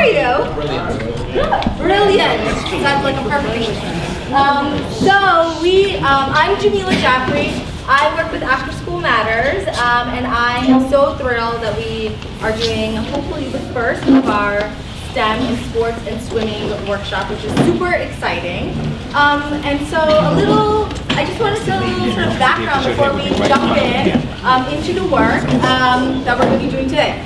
are you? Brilliant. Brilliant. That's like a perfect English. I'm Jamila Jaffrey. I work with After School Matters, and I am so thrilled that we are doing hopefully the first of our STEM in sports and swimming workshop, which is super exciting. I just want to tell a little sort of background before we jump into the work that we're going to be doing today.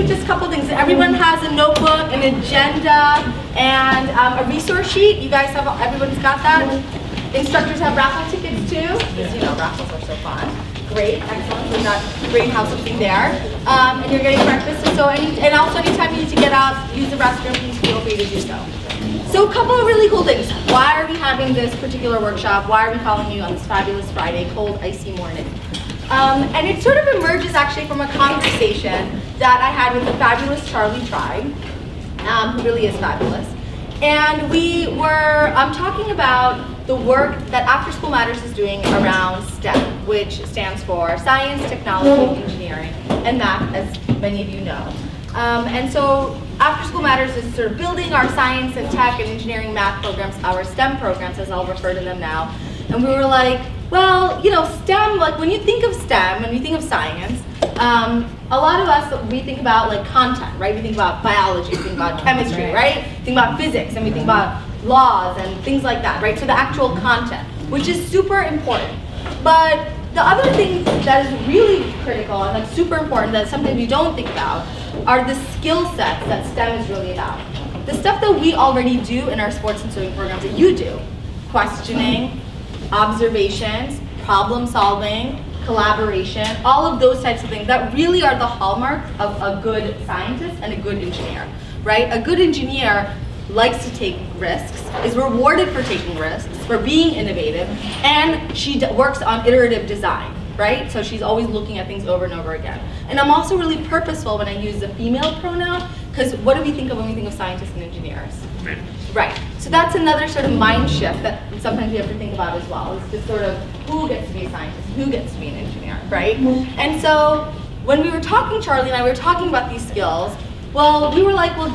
Just a couple things. Everyone has a notebook, an agenda, and a resource sheet. You guys have, everyone's got that? Instructors have raffle tickets too, because you know raffles are so fun. Great, excellent. We've got great housekeeping there. And you're getting breakfast, and also anytime you need to get out, use the restroom, please feel free to do so. So a couple of really cool things. Why are we having this particular workshop? Why are we calling you on this fabulous Friday, cold, icy morning? And it sort of emerges actually from a conversation that I had with the fabulous Charlie Tribe, who really is fabulous. And we were talking about the work that After School Matters is doing around STEM, which stands for Science, Technology, Engineering, and Math, as many of you know. And so After School Matters is sort of building our science and tech and engineering math programs, our STEM programs, as I'll refer to them now. And we were like, well, you know, STEM, like when you think of STEM and you think of science, a lot of us, we think about like content, right? We think about biology, we think about chemistry, right? We think about physics, and we think about laws and things like that, right? So the actual content, which is super important. But the other thing that is really critical and that's super important that something we don't think about are the skill sets that STEM is really about. The stuff that we already do in our sports and swimming programs that you do. Questioning, observations, problem solving, collaboration, all of those types of things that really are the hallmarks of a good scientist and a good engineer, right? A good engineer likes to take risks, is rewarded for taking risks, for being innovative, and she works on iterative design, right? So she's always looking at things over and over again. And I'm also really purposeful when I use the female pronoun, because what do we think of when we think of scientists and engineers? Right. So that's another sort of mind shift that sometimes we have to think about as well. It's just sort of who gets to be a scientist, who gets to be an engineer, right? And so when we were talking, Charlie and I, we were talking about these skills. Well, we were like, well,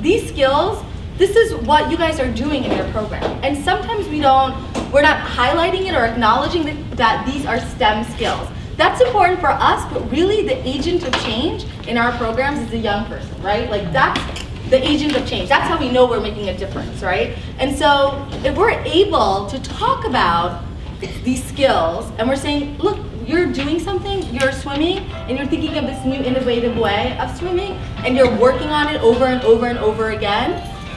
these skills, this is what you guys are doing in your program. And sometimes we're not highlighting it or acknowledging that these are STEM skills. That's important for us, but really the agent of change in our programs is the young person, right? Like that's the agent of change. That's how we know we're making a difference, right? And so if we're able to talk about these skills and we're saying, look, you're doing something, you're swimming, and you're thinking of this new innovative way of swimming, and you're working on it over and over and over again,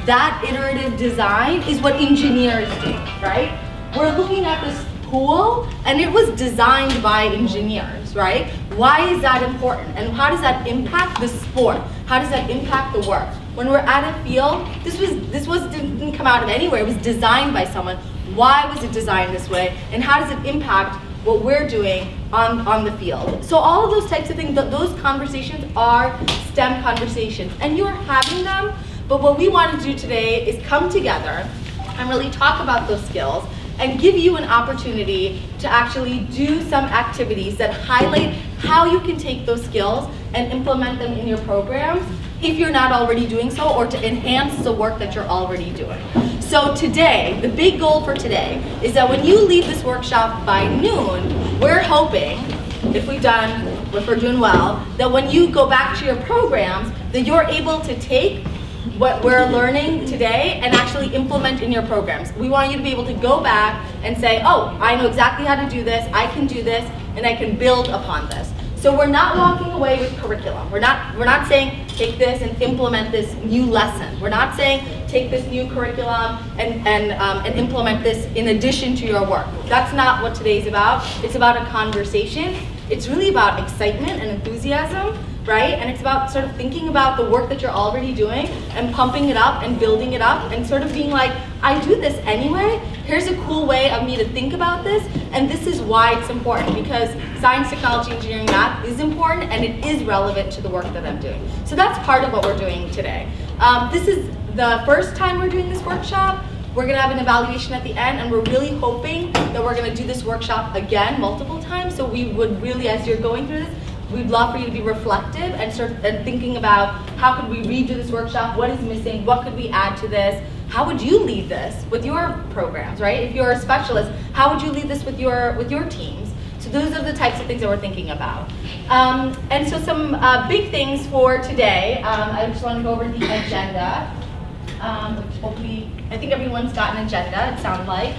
that iterative design is what engineers do, right? We're looking at this pool, and it was designed by engineers, right? Why is that important? And how does that impact the sport? How does that impact the work? When we're at a field, this didn't come out of anywhere. It was designed by someone. Why was it designed this way? And how does it impact what we're doing on the field? So all of those types of things, those conversations are STEM conversations. And you're having them, but what we want to do today is come together and really talk about those skills and give you an opportunity to actually do some activities that highlight how you can take those skills and implement them in your programs if you're not already doing so, or to enhance the work that you're already doing. So today, the big goal for today is that when you leave this workshop by noon, we're hoping, if we're doing well, that when you go back to your programs, that you're able to take what we're learning today and actually implement in your programs. We want you to be able to go back and say, oh, I know exactly how to do this, I can do this, and I can build upon this. So we're not walking away with curriculum. We're not saying take this and implement this new lesson. We're not saying take this new curriculum and implement this in addition to your work. That's not what today's about. It's about a conversation. It's really about excitement and enthusiasm, right? And it's about sort of thinking about the work that you're already doing and pumping it up and building it up and sort of being like, I do this anyway. Here's a cool way of me to think about this, and this is why it's important, because science, technology, engineering, math is important and it is relevant to the work that I'm doing. So that's part of what we're doing today. This is the first time we're doing this workshop. We're gonna have an evaluation at the end, and we're really hoping that we're gonna do this workshop again multiple times. So we would really, as you're going through this, we'd love for you to be reflective and thinking about how could we redo this workshop, what is missing, what could we add to this, how would you lead this with your programs, right? If you're a specialist, how would you lead this with your teams? So those are the types of things that we're thinking about. And so some big things for today, I just want to go over the agenda, which hopefully, I think everyone's got an agenda, it sounds like.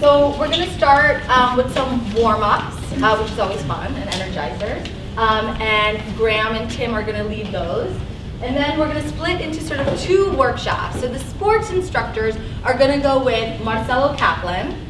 So we're going to start with some warm-ups, which is always fun, and energizers. And Graham and Tim are going to lead those. And then we're going to split into sort of 2 workshops. So the sports instructors are going to go with Marcelo Kaplan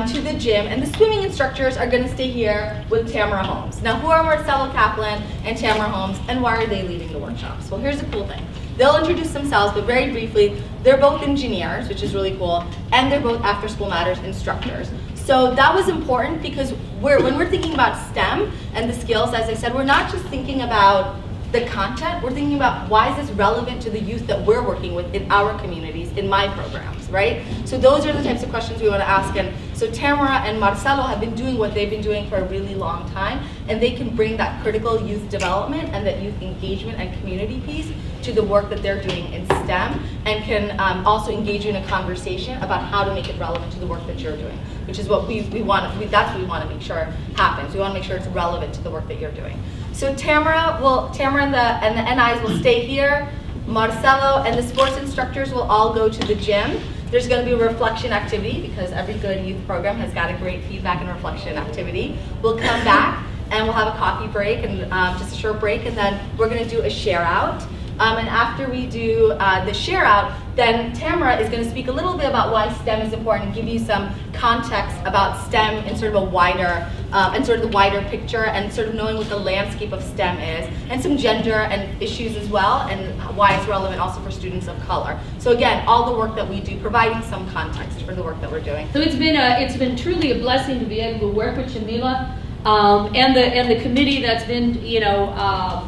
to the gym, and the swimming instructors are going to stay here with Tamara Holmes. Now, who are Marcelo Kaplan and Tamara Holmes, and why are they leading the workshops? Well, here's the cool thing. They'll introduce themselves, but very briefly, they're both engineers, which is really cool, and they're both After School Matters instructors. So that was important because when we're thinking about STEM and the skills, as I said, we're not just thinking about the content, we're thinking about why is this relevant to the youth that we're working with in our communities, in my programs, right? So those are the types of questions we want to ask. And so Tamara and Marcelo have been doing what they've been doing for a really long time, and they can bring that critical youth development and that youth engagement and community piece to the work that they're doing in STEM, and can also engage you in a conversation about how to make it relevant to the work that you're doing, which is what we want. That's what we want to make sure happens. We want to make sure it's relevant to the work that you're doing. So Tamara and the NIs will stay here. Marcelo and the sports instructors will all go to the gym. There's going to be a reflection activity because every good youth program has got a great feedback and reflection activity. We'll come back and we'll have a coffee break and just a short break, and then we're going to do a share out. And after we do the share out, then Tamara is going to speak a little bit about why STEM is important and give you some context about STEM in sort of a wider, and sort of the wider picture, and sort of knowing what the landscape of STEM is, and some gender and issues as well, and why it's relevant also for students of color. So again, all the work that we do, providing some context for the work that we're doing. So it's been truly a blessing to be able to work with Jamila and the committee that's been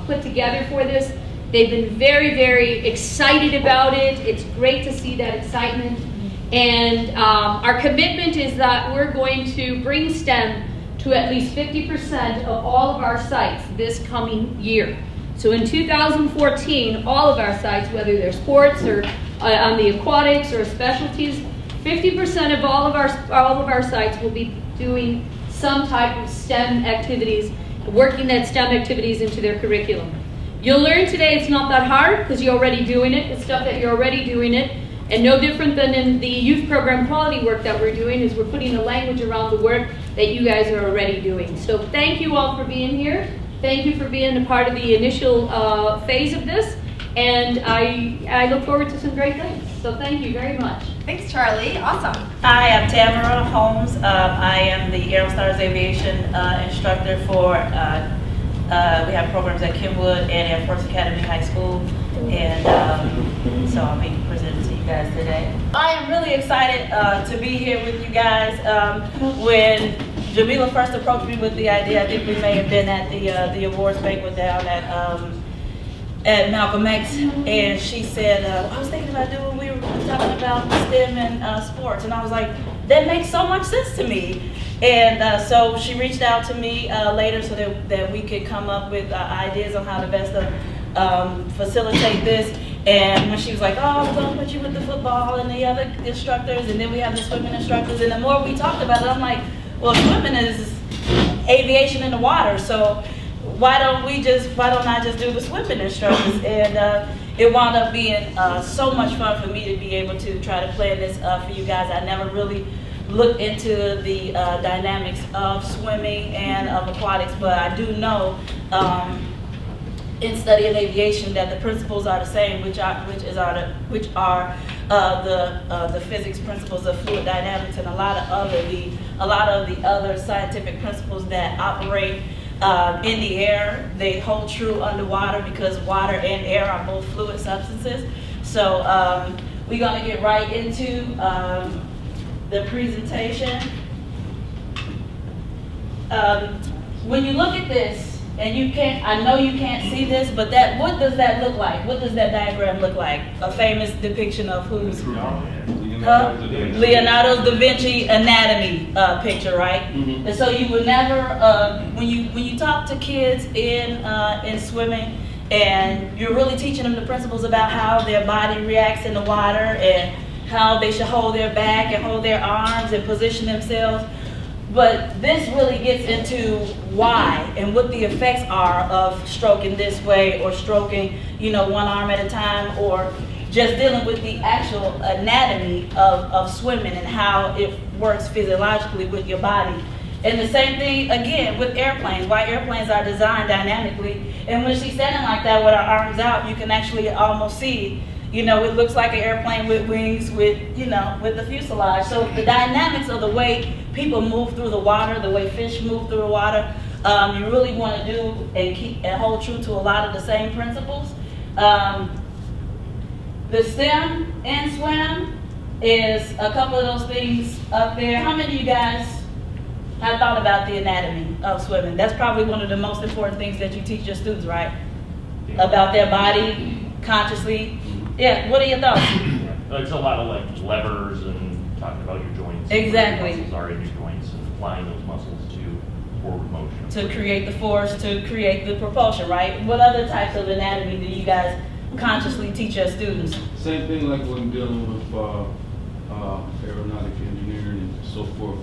put together for this. They've been very, very excited about it. It's great to see that excitement. And our commitment is that we're going to bring STEM to at least 50% of all of our sites this coming year. So in 2014, all of our sites, whether they're sports or on the aquatics or specialties, 50% of all of our sites will be doing some type of STEM activities, working that STEM activities into their curriculum. You'll learn today it's not that hard because you're already doing it. It's stuff that you're already doing it. And no different than in the youth program quality work that we're doing is we're putting a language around the work that you guys are already doing. So thank you all for being here. Thank you for being a part of the initial phase of this. And I look forward to some great things. So thank you very much. Thanks, Charlie. Awesome. Hi, I'm Tamara Holmes. I am the Aerostars Aviation instructor for we have programs at Kenwood and Air Force Academy High School, and so I'll be presenting to you guys today. I am really excited to be here with you guys. When Jamila first approached me with the idea, I think we may have been at the awards banquet down at Malcolm X, and she said, I was thinking about doing, we were talking about STEM and sports, and I was like, that makes so much sense to me. And so she reached out to me later so that we could come up with ideas on how to best facilitate this. And when she was like, oh, we're going to put you with the football and the other instructors, and then we have the swimming instructors. And the more we talked about it, I'm like, well, swimming is aviation in the water, so why don't I just do the swimming instructors? And it wound up being so much fun for me to be able to try to plan this for you guys. I never really looked into the dynamics of swimming and of aquatics, but I do know in studying aviation that the principles are the same, which are the physics principles of fluid dynamics and a lot of the other scientific principles that operate in the air. They hold true underwater because water and air are both fluid substances. So we're going to get right into the presentation. When you look at this, and you can't, I know you can't see this, but that, what does that look like? What does that diagram look like? A famous depiction of who's? Leonardo da Vinci anatomy picture, right? And so you would never, when you talk to kids in swimming, and you're really teaching them the principles about how their body reacts in the water and how they should hold their back and hold their arms and position themselves. But this really gets into why and what the effects are of stroking this way or stroking, you know, one arm at a time, or just dealing with the actual anatomy of swimming and how it works physiologically with your body. And the same thing, again, with airplanes, why airplanes are designed dynamically. And when she's standing like that with her arms out, you can actually almost see, you know, it looks like an airplane with wings, with, you know, with the fuselage. So the dynamics of the way people move through the water, the way fish move through the water, you really want to do and keep and hold true to a lot of the same principles. The STEM and swim is a couple of those things up there. How many of you guys have thought about the anatomy of swimming? That's probably one of the most important things that you teach your students, right? About their body, consciously. Yeah, what are your thoughts? It's a lot of like levers and talking about your joints. Exactly. Muscles are in your joints and applying those muscles to forward motion. To create the force, to create the propulsion, right? What other types of anatomy do you guys consciously teach your students? Same thing like when dealing with aeronautic engineering and so forth,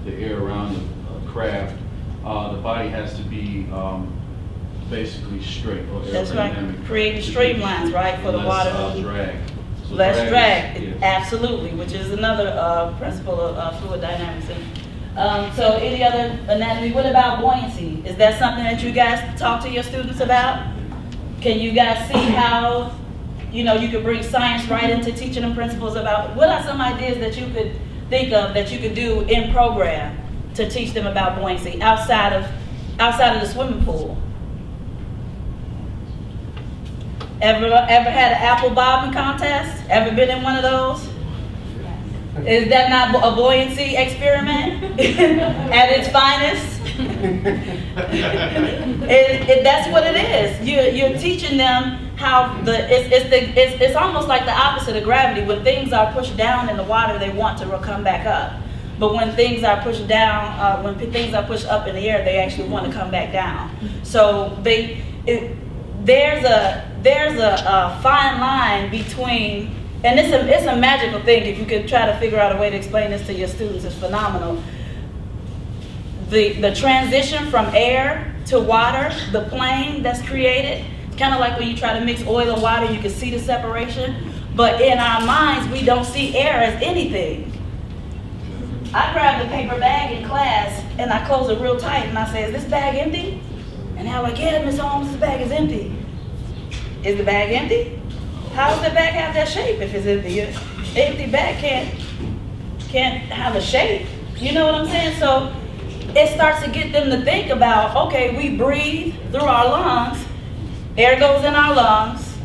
the air around the craft, the body has to be basically straight or That's right. aerodynamic. Creating straight lines, right, for the water. Drag. So Less drag, yes. absolutely, which is another principle of fluid dynamics. So any other anatomy? What about buoyancy? Is that something that you guys talk to your students about? Can you guys see how, you know, you could bring science right into teaching them principles about, what are some ideas that you could think of that you could do in program to teach them about buoyancy outside of the swimming pool? Ever had an apple bobbing contest? Ever been in one of those? Is that not a buoyancy experiment at its finest? That's what it is. You're teaching them how it's almost like the opposite of gravity. When things are pushed down in the water, they want to come back up. But when things are pushed down, when things are pushed up in the air, they actually want to come back down. So there's a fine line between, and it's a magical thing. If you could try to figure out a way to explain this to your students, it's phenomenal. The transition from air to water, the plane that's created, it's kind of like when you try to mix oil and water, you can see the separation. But in our minds, we don't see air as anything. I grabbed a paper bag in class and I close it real tight and I say, "Is this bag empty?" And they're like, "Yeah, Miss Holmes, this bag is empty." Is the bag empty? How does the bag have that shape if it's empty? An empty bag can't have a shape. You know what I'm saying? So it starts to get them to think about, okay, we breathe through our lungs, air goes in our lungs,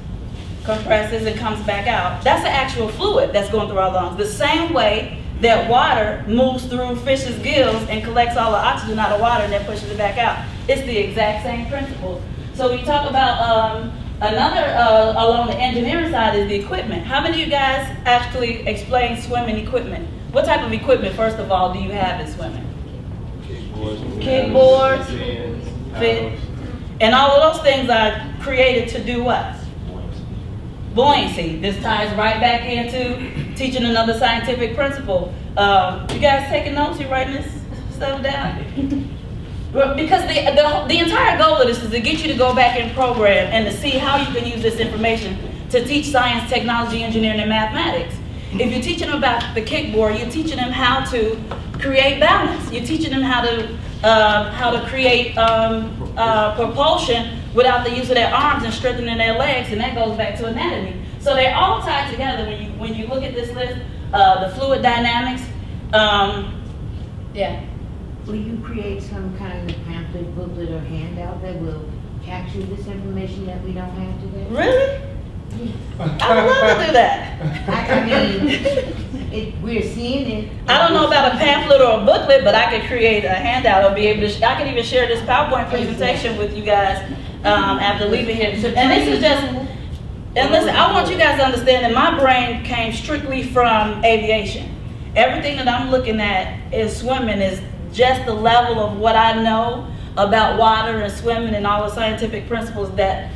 compresses and comes back out. That's the actual fluid that's going through our lungs. The same way that water moves through fish's gills and collects all the oxygen out of water and then pushes it back out. It's the exact same principle. So we talk about another, along the engineering side, is the equipment. How many of you guys actually explain swimming equipment? What type of equipment, first of all, do you have in swimming? Kickboards, fin, and all of those things are created to do what? Buoyancy. This ties right back into teaching another scientific principle. You guys taking notes? You writing this stuff down? Because the entire goal of this is to get you to go back and program and to see how you can use this information to teach science, technology, engineering, and mathematics. If you're teaching them about the kickboard, you're teaching them how to create balance. You're teaching them how to create propulsion without the use of their arms and strengthening their legs, and that goes back to anatomy. So they're all tied together when you look at this list. The fluid dynamics, yeah. Will you create some kind of pamphlet, booklet, or handout that will capture this information that we don't have today? Really? I would love to do that. I mean, we're seeing it. I don't know about a pamphlet or a booklet, but I could create a handout or be able to, I could even share this PowerPoint presentation with you guys after leaving here. And this is just, and listen, I want you guys to understand that my brain came strictly from aviation. Everything that I'm looking at is swimming is just the level of what I know about water and swimming and all the scientific principles that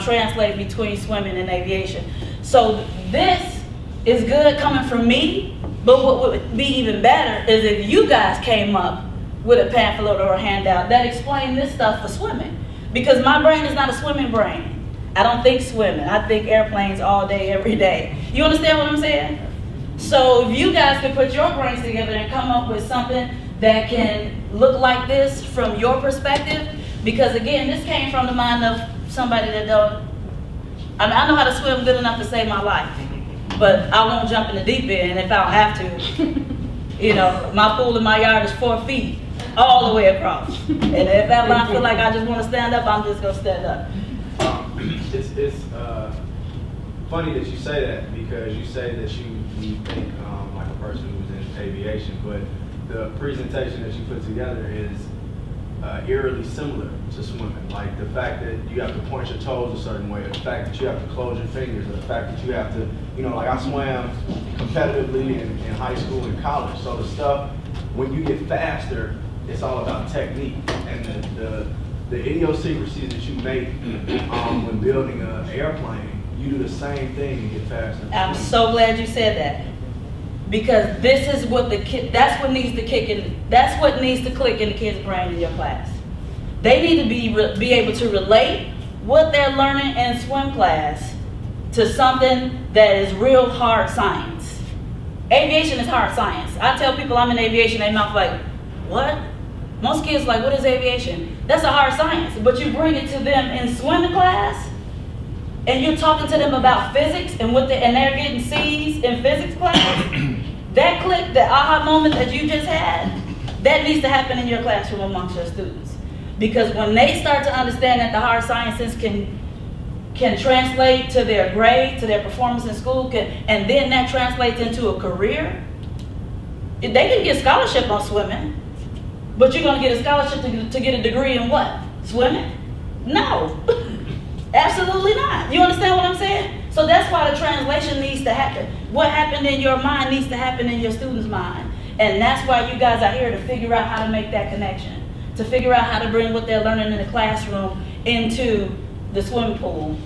translate between swimming and aviation. So this is good coming from me, but what would be even better is if you guys came up with a pamphlet or a handout that explained this stuff for swimming. Because my brain is not a swimming brain. I don't think swimming. I think airplanes all day, every day. You understand what I'm saying? So if you guys could put your brains together and come up with something that can look like this from your perspective, because again, this came from the mind of somebody that don't, I mean, I know how to swim good enough to save my life, but I won't jump in the deep end if I don't have to. You know, my pool in my yard is 4 feet all the way across. And if ever I feel like I just want to stand up, I'm just going to stand up. It's funny that you say that, because you say that you think like a person who's in aviation, but the presentation that you put together is eerily similar to swimming. Like the fact that you have to point your toes a certain way, or the fact that you have to close your fingers, or the fact that you have to, you know, like I swam competitively in high school and college. So the stuff, when you get faster, it's all about technique. And the idiosyncrasies that you make when building an airplane, you do the same thing and get faster. I'm so glad you said that. Because this is what the kid, that's what needs to kick in, that's what needs to click in the kids' brain in your class. They need to be able to relate what they're learning in swim class to something that is real hard science. Aviation is hard science. I tell people I'm in aviation, they mouth like, what? Most kids like, what is aviation? That's a hard science, but you bring it to them in swimming class, and you're talking to them about physics and and they're getting C's in physics class. That click, that aha moment that you just had, that needs to happen in your classroom amongst your students. Because when they start to understand that the hard sciences can translate to their grade, to their performance in school, and then that translates into a career, they can get scholarship on swimming, but you're going to get a scholarship to get a degree in what? Swimming? No. Absolutely not. You understand what I'm saying? So that's why the translation needs to happen. What happened in your mind needs to happen in your student's mind. And that's why you guys are here, to figure out how to make that connection, to figure out how to bring what they're learning in the classroom into the swimming pool.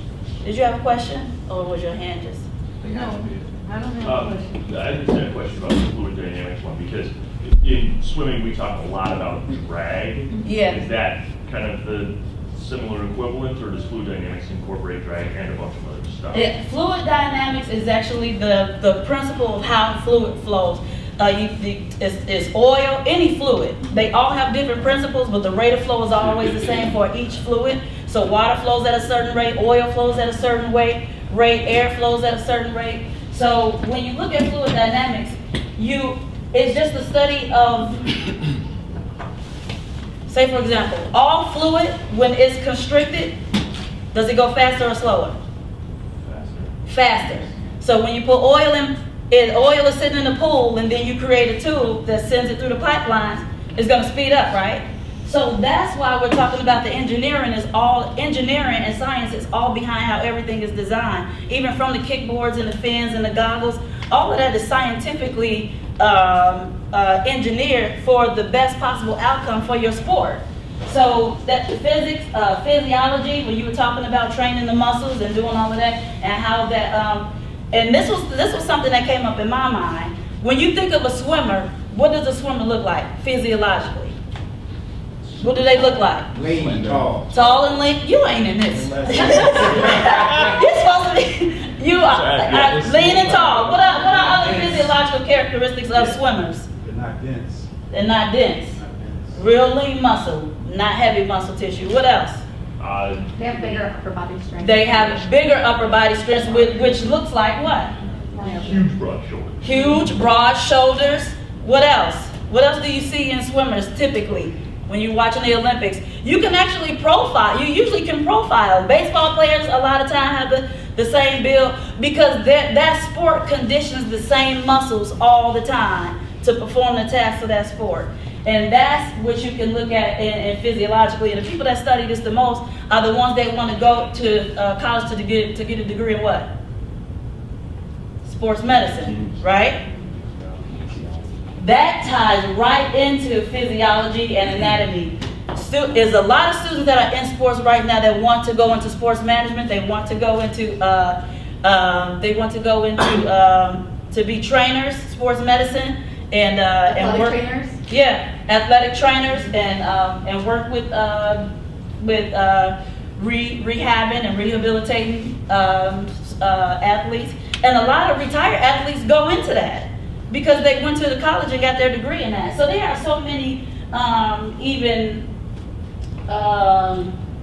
Did you have a question, or was your hand just? No, I don't have a question. I just had a question about the fluid dynamics one, because in swimming we talk a lot about drag. Yeah. Is that kind of the similar equivalent, or does fluid dynamics incorporate drag and a bunch of other stuff? Fluid dynamics is actually the principle of how fluid flows. It's oil, any fluid. They all have different principles, but the rate of flow is always the same for each fluid. So water flows at a certain rate, oil flows at a certain rate, air flows at a certain rate. So when you look at fluid dynamics, it's just a study of, say for example, all fluid, when it's constricted, does it go faster or slower? Faster. So when you put oil in, oil is sitting in the pool, and then you create a tube that sends it through the pipelines, it's going to speed up, right? So that's why we're talking about the engineering and science is all behind how everything is designed. Even from the kickboards and the fins and the goggles, all of that is scientifically engineered for the best possible outcome for your sport. So that physics, physiology, when you were talking about training the muscles and doing all of that, and how that, and this was something that came up in my mind. When you think of a swimmer, what does a swimmer look like physiologically? What do they look like? Lean and tall. Tall and lean. You ain't in this. You're supposed to be. You are lean and tall. What are other physiological characteristics of swimmers? They're not dense. They're not dense. Real lean muscle, not heavy muscle tissue. What else? They have bigger upper body strength. They have bigger upper body strength, which looks like what? Huge broad shoulders. Huge, broad shoulders. What else? What else do you see in swimmers typically when you're watching the Olympics? You can actually profile. You usually can profile. Baseball players a lot of time have the same build, because that sport conditions the same muscles all the time to perform the tasks of that sport. And that's what you can look at in physiologically. And the people that study this the most are the ones that want to go to college to get a degree in what? Sports medicine, right? That ties right into physiology and anatomy. There's a lot of students that are in sports right now that want to go into sports management. They want to go into to be trainers, sports medicine, and work. Trainers? Yeah, athletic trainers, and work with rehabbing and rehabilitating athletes. And a lot of retired athletes go into that because they went to the college and got their degree in that. So there are so many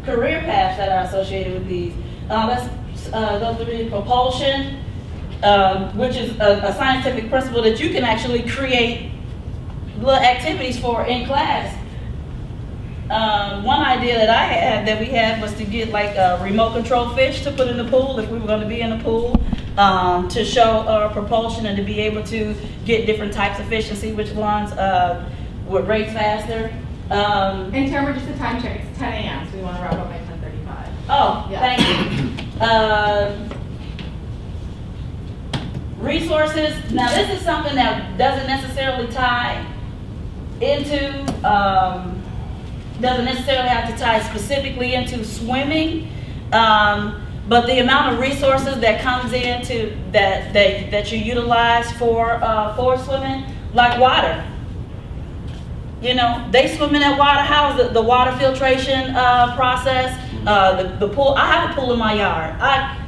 career paths that are associated with these. Let's go through the propulsion, which is a scientific principle that you can actually create little activities for in class. One idea that we had was to get like a remote control fish to put in the pool if we were going to be in the pool, to show propulsion and to be able to get different types of fish and see which ones would race faster. And Tamara, just a time check, it's 10 a.m., so we want to wrap up by 10:35. Oh, Yeah. thank you. Resources. Now, this is something that doesn't necessarily tie into, doesn't necessarily have to tie specifically into swimming, but the amount of resources that comes into that you utilize for swimming, like water. You know, they swim in that water. How's the water filtration process? The pool. I have a pool in my yard.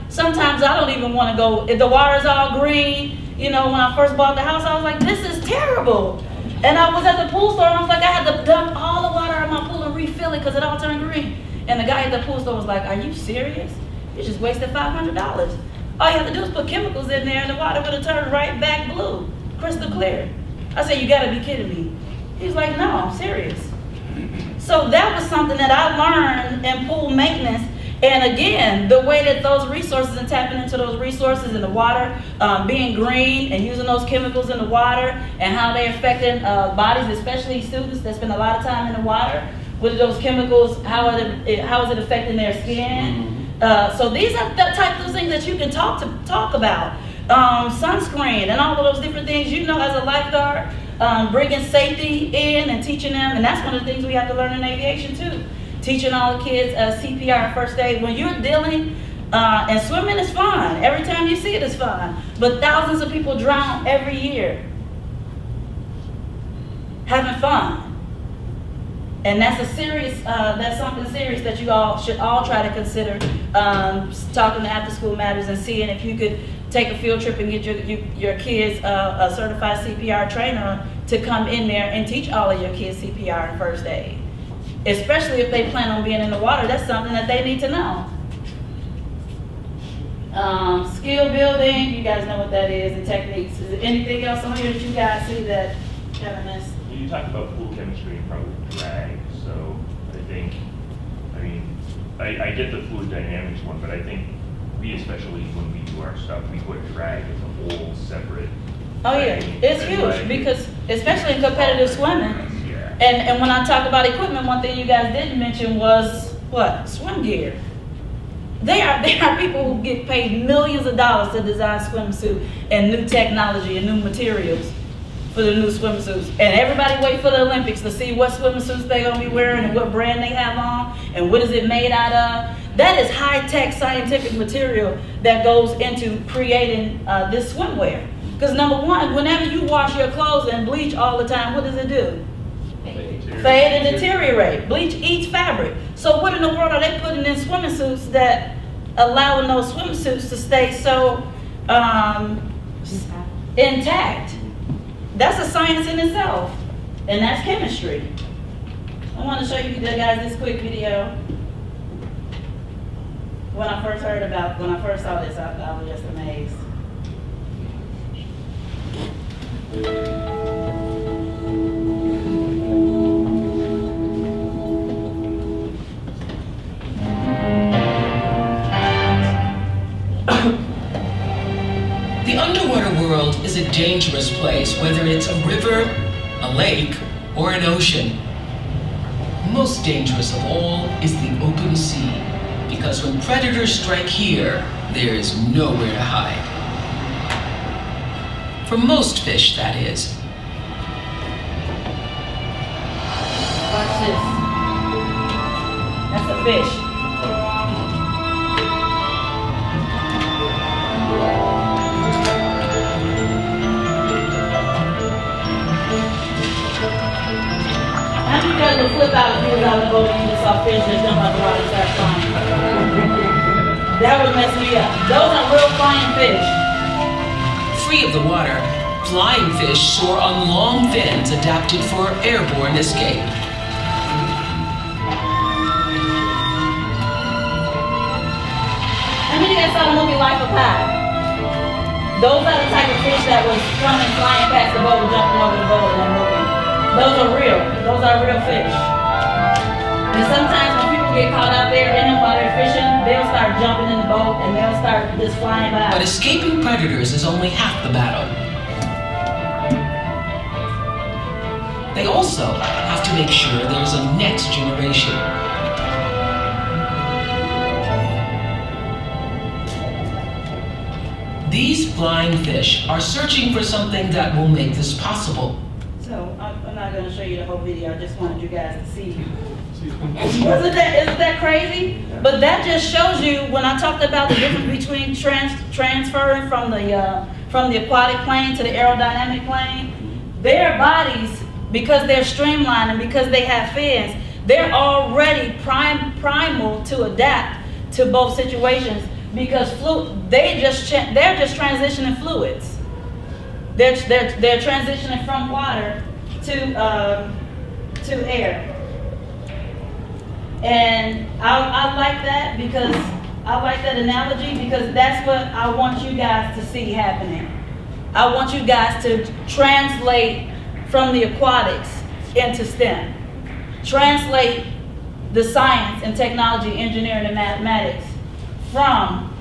Sometimes I don't even want to go. If the water's all green, you know, when I first bought the house, I was like, this is terrible. And I was at the pool store and I was like, I had to dump all the water out of my pool and refill it because it all turned green. And the guy at the pool store was like, are you serious? You just wasted $500. All you have to do is put chemicals in there and the water would have turned right back blue, crystal clear. I said, you gotta be kidding me. He's like, no, I'm serious. So that was something that I learned in pool maintenance. And again, the way that those resources and tapping into those resources in the water, being green and using those chemicals in the water and how they're affecting bodies, especially students that spend a lot of time in the water. What are those chemicals? How is it affecting their skin? So these are the types of things that you can talk about. Sunscreen and all of those different things, you know, as a lifeguard, bringing safety in and teaching them. And that's one of the things we have to learn in aviation too. Teaching all the kids CPR and first aid. When you're dealing, and swimming is fun. Every time you see it is fun. But thousands of people drown every year having fun. And that's that's something serious that you all should try to consider, talking to After School Matters and seeing if you could take a field trip and get your kids a certified CPR trainer to come in there and teach all of your kids CPR and first aid. Especially if they plan on being in the water, that's something that they need to know. Skill building, you guys know what that is, and techniques. Is there anything else on here that you guys see that Kevin missed? You talked about pool chemistry and probably drag, so I get the fluid dynamics one, but I think we, especially when we do our stuff, we put drag as a whole separate. Oh yeah, it's huge because especially in competitive swimming. Yeah. And when I talk about equipment, one thing you guys didn't mention was what? Swim gear. There are people who get paid millions of dollars to design swimsuit and new technology and new materials for the new swimsuits. And everybody wait for the Olympics to see what swimsuits they're gonna be wearing and what brand they have on and what is it made out of. That is high-tech scientific material that goes into creating this swimwear. Because number one, whenever you wash your clothes and bleach all the time, what does it do? Fade and deteriorate. Bleach eats fabric. So what in the world are they putting in swimming suits that allowing those swimsuits to stay so intact? That's a science in itself, and that's chemistry. I want to show you guys this quick video. When I first saw this, I was just amazed. dangerous place, whether it's a river, a lake, or an ocean. Most dangerous of all is the open sea, because when predators strike here, there is nowhere to hide. For most fish, that is. Watch this. That's a fish. How many guys will flip out if you was out of the boat and you just saw fish that jump out the water and start flying? That would mess me up. Those are real flying fish. Free of the water, flying fish soar on long fins adapted for airborne escape. How many of you guys saw the movie Life of Pi? Those are the type of fish that was coming flying past the boat, jumping over the boat in that movie. Those are real. Those are real fish. And sometimes when people get caught out there in them while they're fishing, they'll start jumping in the boat and they'll start just flying by. But escaping predators is only half the battle. They also have to make sure there's a next generation. These flying fish are searching for something that will make this possible. So I'm not going to show you the whole video. I just wanted you guys to see. Isn't that crazy? But that just shows you when I talked about the difference between transferring from the aquatic plane to the aerodynamic plane. Their bodies, because they're streamlined and because they have fins, they're already primal to adapt to both situations because they're just transitioning fluids. They're transitioning from water to air. And I like that because I like that analogy because that's what I want you guys to see happening. I want you guys to translate from the aquatics into STEM. Translate the science and technology, engineering and mathematics from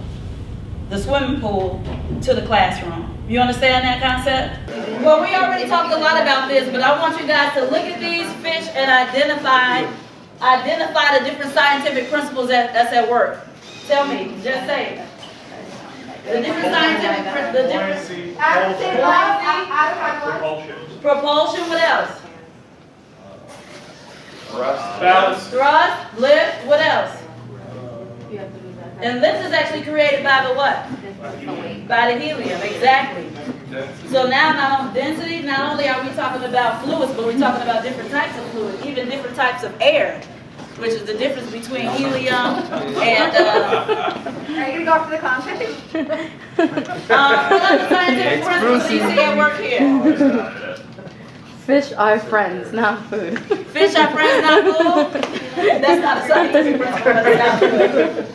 the swimming pool to the classroom. You understand that concept? Well, we already talked a lot about this, but I want you guys to look at these fish and identify the different scientific principles that's at work. Tell me, just say it. The different scientific principles. Propulsion, what else? Thrust, lift, what else? And lift is actually created by the what? By the helium, exactly. So now not on density, not only are we talking about fluids, but we're talking about different types of fluid, even different types of air, which is the difference between helium and Are you gonna go for the context? what other scientific principles do you see at work here? Fish are friends, not food. Fish are friends, not food? That's not a scientific principle, that's not food.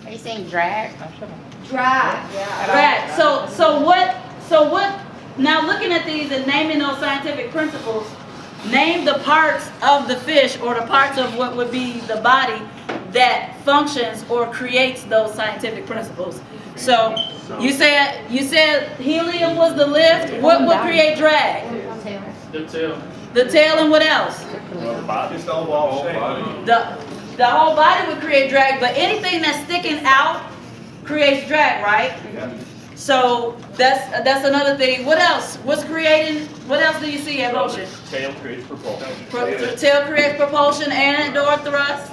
Are you saying drag? Drag. Right. So what? Now looking at these and naming those scientific principles, name the parts of the fish or the parts of what would be the body that functions or creates those scientific principles. So you said helium was the lift. What would create drag? The tail. The tail and what else? It's the whole body. The whole body would create drag, but anything that's sticking out creates drag, right? So that's another thing. What else? What's creating? What else do you see at motion? Tail creates propulsion. Tail creates propulsion and door thrust.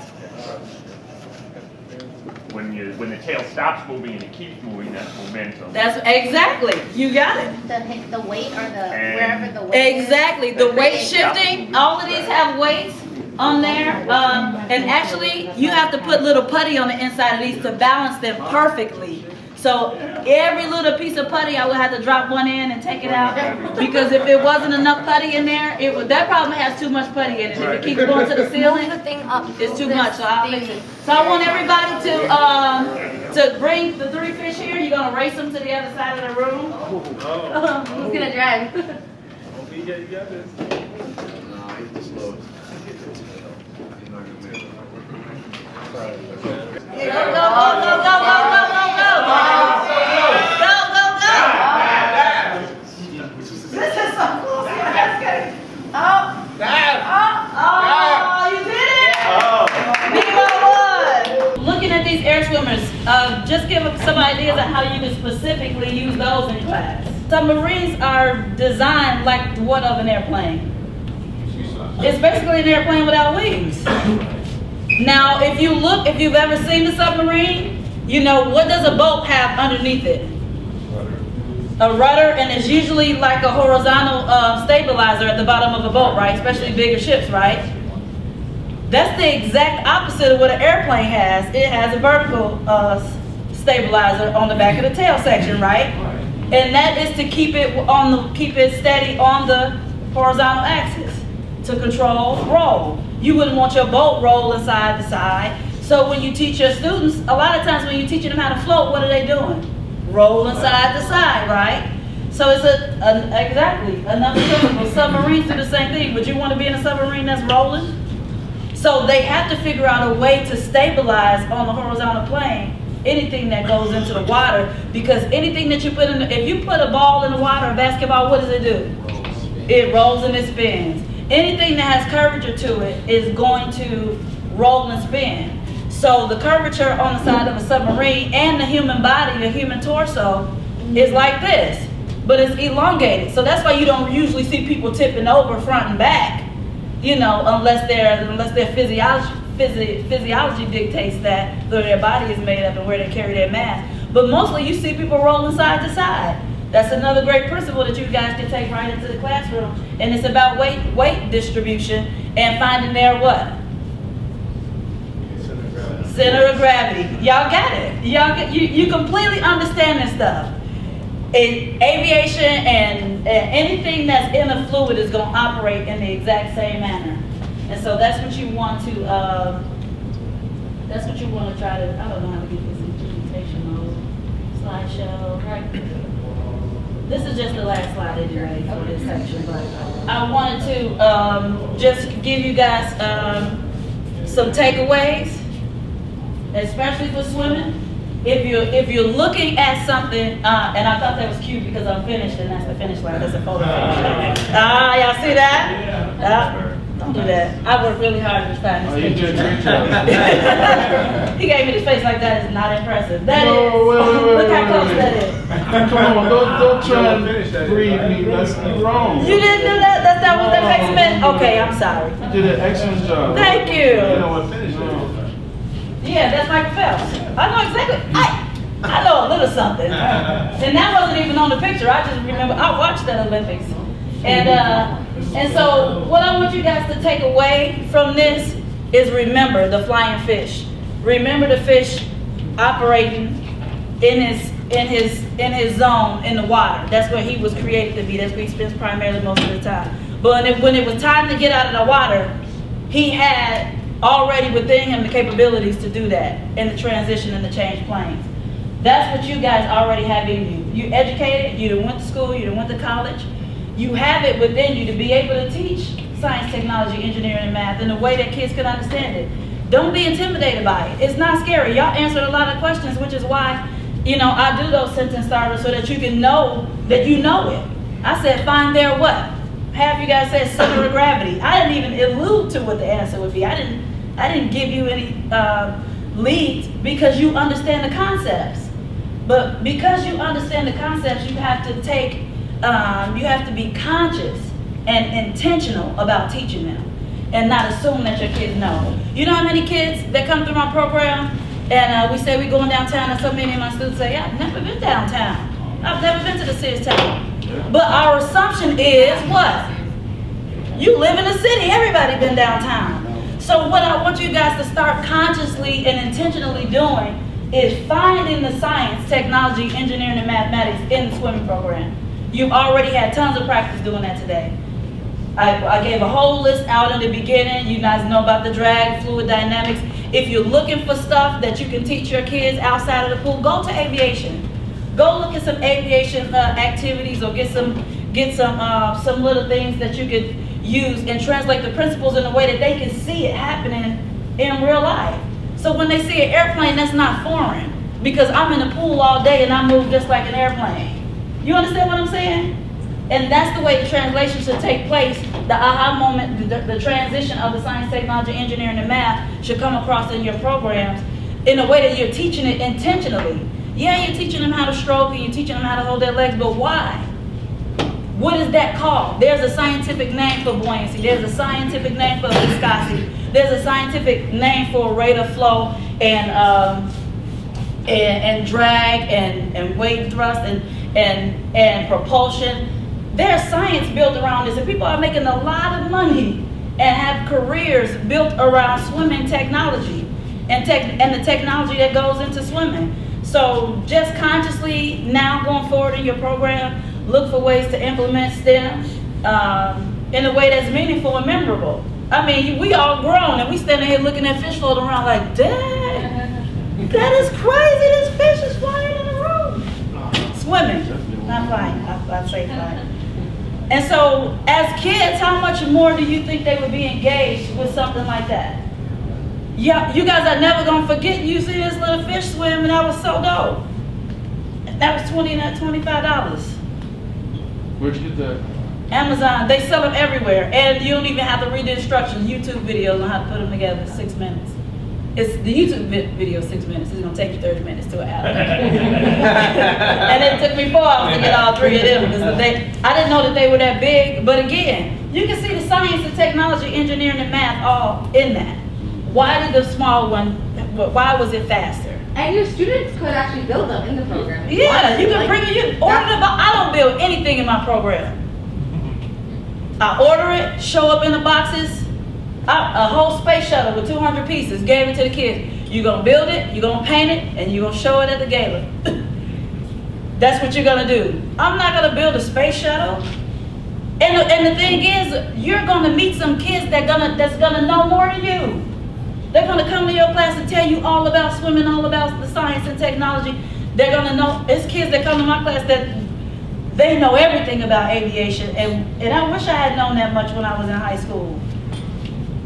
When the tail stops moving and it keeps moving, that's momentum. That's exactly. You got it. The weight or And wherever the weight Exactly. The weight shifting. All of these have weights on there. And actually, you have to put little putty on the inside of these to balance them perfectly. So every little piece of putty, I would have to drop one in and take it out because if it wasn't enough putty in there, that probably has too much putty in it. If it keeps going to the ceiling, it's too much. So I'll fix it. So I want everybody to bring the three fish here. You're gonna race them to the other side of the room. Who's gonna drag? You got this. Nah, he's the slowest. Go, go, go, go, go, go, go, go, go. Go, go, some ideas on how you can specifically use those in class. Submarines are designed like what of an airplane? It's basically an airplane without wings. Now, if you've ever seen a submarine, you know, what does a boat have underneath it? A rudder, and it's usually like a horizontal stabilizer at the bottom of a boat, right? Especially bigger ships, right? That's the exact opposite of what an airplane has. It has a vertical stabilizer on the back of the tail section, right? And that is to keep it steady on the horizontal axis to control roll. You wouldn't want your boat rolling side to side. So when you teach your students, a lot of times when you're teaching them how to float, what are they doing? Rolling side to side, right? So it's exactly another principle. Submarines do the same thing. Would you want to be in a submarine that's rolling? So they have to figure out a way to stabilize on the horizontal plane anything that goes into the water, because anything that you put in, if you put a ball in the water, a basketball, what does it do? It rolls and it spins. Anything that has curvature to it is going to roll and spin. So the curvature on the side of a submarine and the human body, the human torso, is like this, but it's elongated. So that's why you don't usually see people tipping over front and back, you know, unless their physiology dictates that their body is made up and where they carry their mass. But mostly you see people rolling side to side. That's another great principle that you guys can take right into the classroom. And it's about weight distribution and finding their what? Center of gravity. Y'all got it. You completely understand this stuff. In aviation and anything that's in a fluid is going to operate in the exact same manner. And so that's what you want to try to, I don't know how to get this in presentation mode. Slideshow, right? This is just the last slide anyway for this section, but I wanted to just give you guys some takeaways, especially for swimming. If you're looking at something, and I thought that was cute because I'm finished, and that's the finish line. That's a photo finish. Y'all see that? Don't do that. I worked really hard to find this picture. He gave me this face like that. Is not impressive. That is. Look how close that is. Come on, don't try and breathe me. That's wrong. You didn't do that? That's not what that face meant? Okay, I'm sorry. You did an excellent job. Thank you. You know what finish is? Yeah, that's Michael Phelps. I know exactly. I know a little something. And that wasn't even on the picture. I just remember I watched that Olympics. And so what I want you guys to take away from this is remember the flying fish. Remember the fish operating in his zone in the water. That's where he was created to be. That's where he spends primarily most of the time. But when it was time to get out of the water, he had already within him the capabilities to do that in the transition and the change planes. That's what you guys already have in you. You educated, you done went to school, you done went to college. You have it within you to be able to teach science, technology, engineering, and math in a way that kids can understand it. Don't be intimidated by it. It's not scary. Y'all answered a lot of questions, which is why, you know, I do those sentence starters so that you can know that you know it. I said, find their what? Half you guys said center of gravity. I didn't even allude to what the answer would be. I didn't give you any leads because you understand the concepts. But because you understand the concepts, you have to be conscious and intentional about teaching them and not assume that your kids know. You know how many kids that come through my program and we say we're going downtown and so many of my students say, I've never been downtown. I've never been to the city's town. But our assumption is what? You live in the city, everybody been downtown. So what I want you guys to start consciously and intentionally doing is finding the science, technology, engineering, and mathematics in the swimming program. You've already had tons of practice doing that today. I gave a whole list out in the beginning. You guys know about the drag, fluid dynamics. If you're looking for stuff that you can teach your kids outside of the pool, go to aviation. Go look at some aviation activities or get some little things that you could use and translate the principles in a way that they can see it happening in real life. So when they see an airplane, that's not foreign because I'm in the pool all day and I move just like an airplane. You understand what I'm saying? And that's the way the translation should take place. The aha moment, the transition of the science, technology, engineering, and math should come across in your programs in a way that you're teaching it intentionally. Yeah, you're teaching them how to stroke and you're teaching them how to hold their legs, but why? What is that called? There's a scientific name for buoyancy. There's a scientific name for viscosity. There's a scientific name for rate of flow and drag and weight thrust and propulsion. There's science built around this, and people are making a lot of money and have careers built around swimming technology and the technology that goes into swimming. So just consciously now going forward in your program, look for ways to implement STEM in a way that's meaningful and memorable. I mean, we all grown and we standing here looking at fish floating around like, dang, that is crazy, this fish is flying in the room. Swimming, not flying, I'd say flying. And so as kids, how much more do you think they would be engaged with something like that? Yeah, you guys are never gonna forget you see this little fish swim, and that was so dope. That was $25. Where'd you get that? Amazon, they sell them everywhere, and you don't even have to read the instructions. YouTube videos on how to put them together, 6 minutes. It's the YouTube video, 6 minutes. It's gonna take you 30 minutes to an hour. And it took me 4 hours to get all 3 of them because I didn't know that they were that big. But again, you can see the science, the technology, engineering, and math all in that. Why did the small one? Why was it faster? And your students could actually build them in the program. Yeah, you can bring it. You order them. I don't build anything in my program. I order it, show up in the boxes. A whole space shuttle with 200 pieces, gave it to the kids. You're gonna build it, you're gonna paint it, and you're gonna show it at the gala. That's what you're gonna do. I'm not gonna build a space shuttle. And the thing is, you're gonna meet some kids that's gonna know more than you. They're gonna come to your class and tell you all about swimming, all about the science and technology. They're gonna know. It's kids that come to my class that they know everything about aviation, and I wish I had known that much when I was in high school.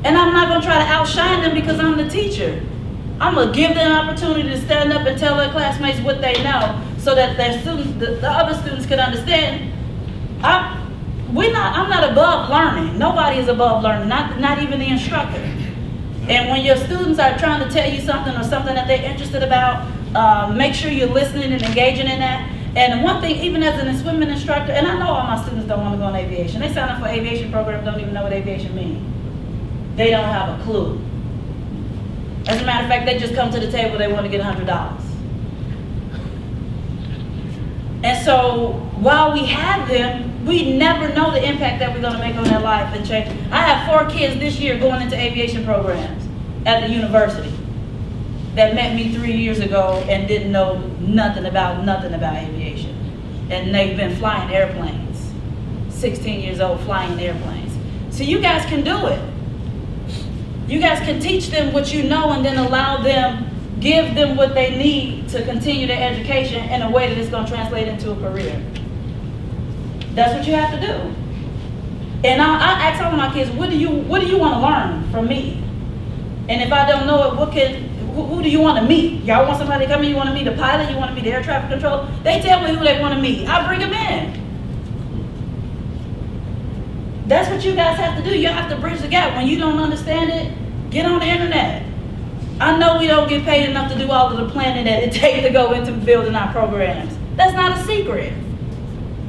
And I'm not gonna try to outshine them because I'm the teacher. I'm gonna give them an opportunity to stand up and tell their classmates what they know so that their students, the other students can understand. I'm not above learning. Nobody is above learning, not even the instructor. And when your students are trying to tell you something or something that they're interested about, make sure you're listening and engaging in that. And one thing, even as a swimming instructor, and I know all my students don't want to go in aviation. They sign up for aviation programs, don't even know what aviation means. They don't have a clue. As a matter of fact, they just come to the table, they want to get $100. And so while we have them, we never know the impact that we're going to make on their life and change. I have 4 kids this year going into aviation programs at the university that met me 3 years ago and didn't know nothing about aviation. And they've been flying airplanes, 16 years old flying airplanes. So you guys can do it. You guys can teach them what you know and then allow them, give them what they need to continue their education in a way that it's going to translate into a career. That's what you have to do. And I ask all of my kids, what do you want to learn from me? And if I don't know it, who do you want to meet? Y'all want somebody to come in, you want to meet a pilot, you want to meet the air traffic controller? They tell me who they want to meet. I bring them in. That's what you guys have to do. You have to bridge the gap. When you don't understand it, get on the internet. I know we don't get paid enough to do all of the planning that it takes to go into building our programs. That's not a secret.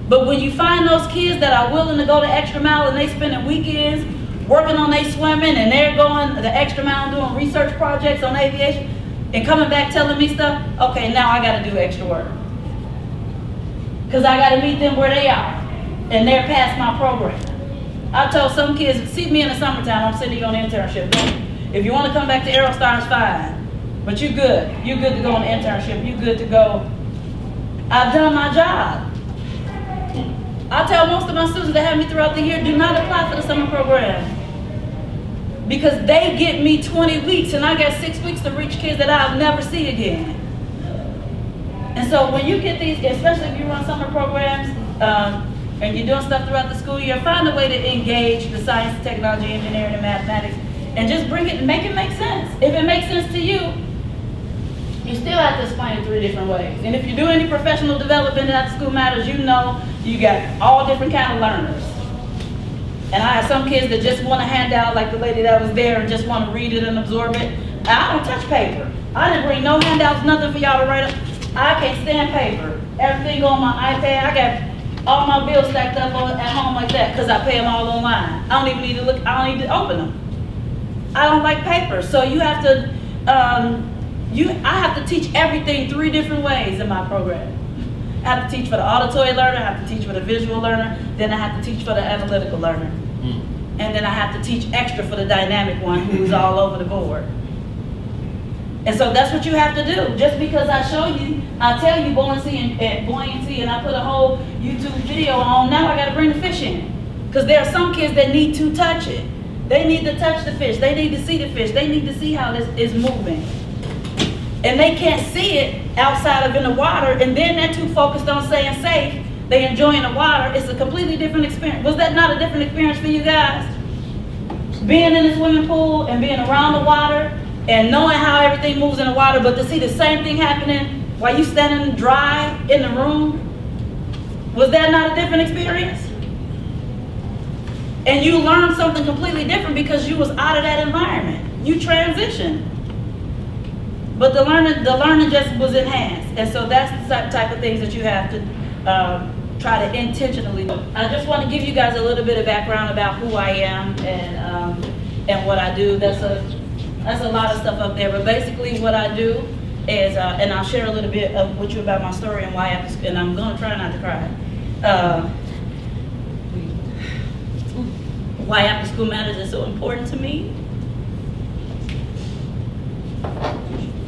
But when you find those kids that are willing to go the extra mile and they spending weekends working on their swimming and they're going the extra mile doing research projects on aviation and coming back telling me stuff, okay, now I got to do extra work. Because I got to meet them where they are and they're past my program. I told some kids, see me in the summertime, I'm sending you on an internship. If you want to come back to Aerostar, fine. But you're good. You're good to go on an internship. You're good to go. I've done my job. I tell most of my students that have me throughout the year, do not apply for the summer program. Because they get me 20 weeks and I got 6 weeks to reach kids that I'll never see again. And so when you get these, especially if you run summer programs, and you're doing stuff throughout the school year, find a way to engage the science, technology, engineering, and mathematics, and just bring it and make it make sense. If it makes sense to you, you still have to explain it 3 different ways. And if you do any professional development at School Matters, you know you got all different kind of learners. And I have some kids that just want a handout, like the lady that was there, and just want to read it and absorb it. I don't touch paper. I didn't bring no handouts, nothing for y'all to write up. I can't stand paper. Everything on my iPad. I got all my bills stacked up at home like that because I pay them all online. I don't even need to look. I don't need to open them. I don't like paper, so you have to. I have to teach everything 3 different ways in my program. I have to teach for the auditory learner. I have to teach for the visual learner. Then I have to teach for the analytical learner. And then I have to teach extra for the dynamic one who's all over the board. And so that's what you have to do. Just because I show you, I tell you buoyancy and I put a whole YouTube video on, now I gotta bring the fish in. Because there are some kids that need to touch it. They need to touch the fish. They need to see the fish. They need to see how this is moving. And they can't see it outside of in the water, and then they're too focused on staying safe. They enjoying the water. It's a completely different experience. Was that not a different experience for you guys? Being in the swimming pool and being around the water and knowing how everything moves in the water, but to see the same thing happening while you standing dry in the room, was that not a different experience? And you learned something completely different because you was out of that environment. You transitioned. But the learning just was enhanced. And so that's the type of things that you have to try to intentionally do. I just want to give you guys a little bit of background about who I am and what I do. That's a lot of stuff up there, but basically what I do is, and I'll share a little bit with you about my story and why, and I'm going to try not to cry. Why after school matters is so important to me.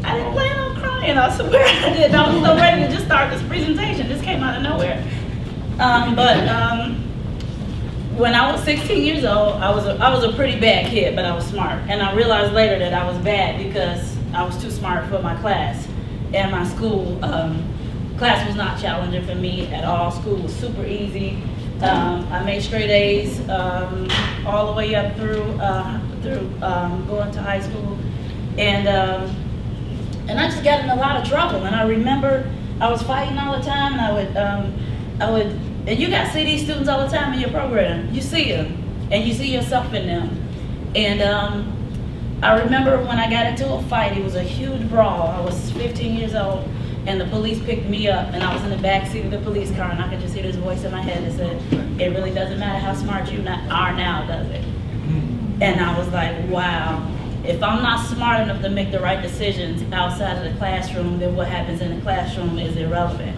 I didn't plan on crying, I swear I did. I was so ready to just start this presentation. This came out of nowhere. When I was 16 years old, I was a pretty bad kid, but I was smart. And I realized later that I was bad because I was too smart for my class. And my school, class was not challenging for me at all. School was super easy. I made straight A's all the way up through going to high school. And I just got in a lot of trouble. And I remember I was fighting all the time, and I would, and you guys see these students all the time in your program. You see them, and you see yourself in them. And I remember when I got into a fight, it was a huge brawl. I was 15 years old, and the police picked me up, and I was in the back seat of the police car, and I could just hear this voice in my head that said, "It really doesn't matter how smart you are now, does it?" And I was like, wow. If I'm not smart enough to make the right decisions outside of the classroom, then what happens in the classroom is irrelevant.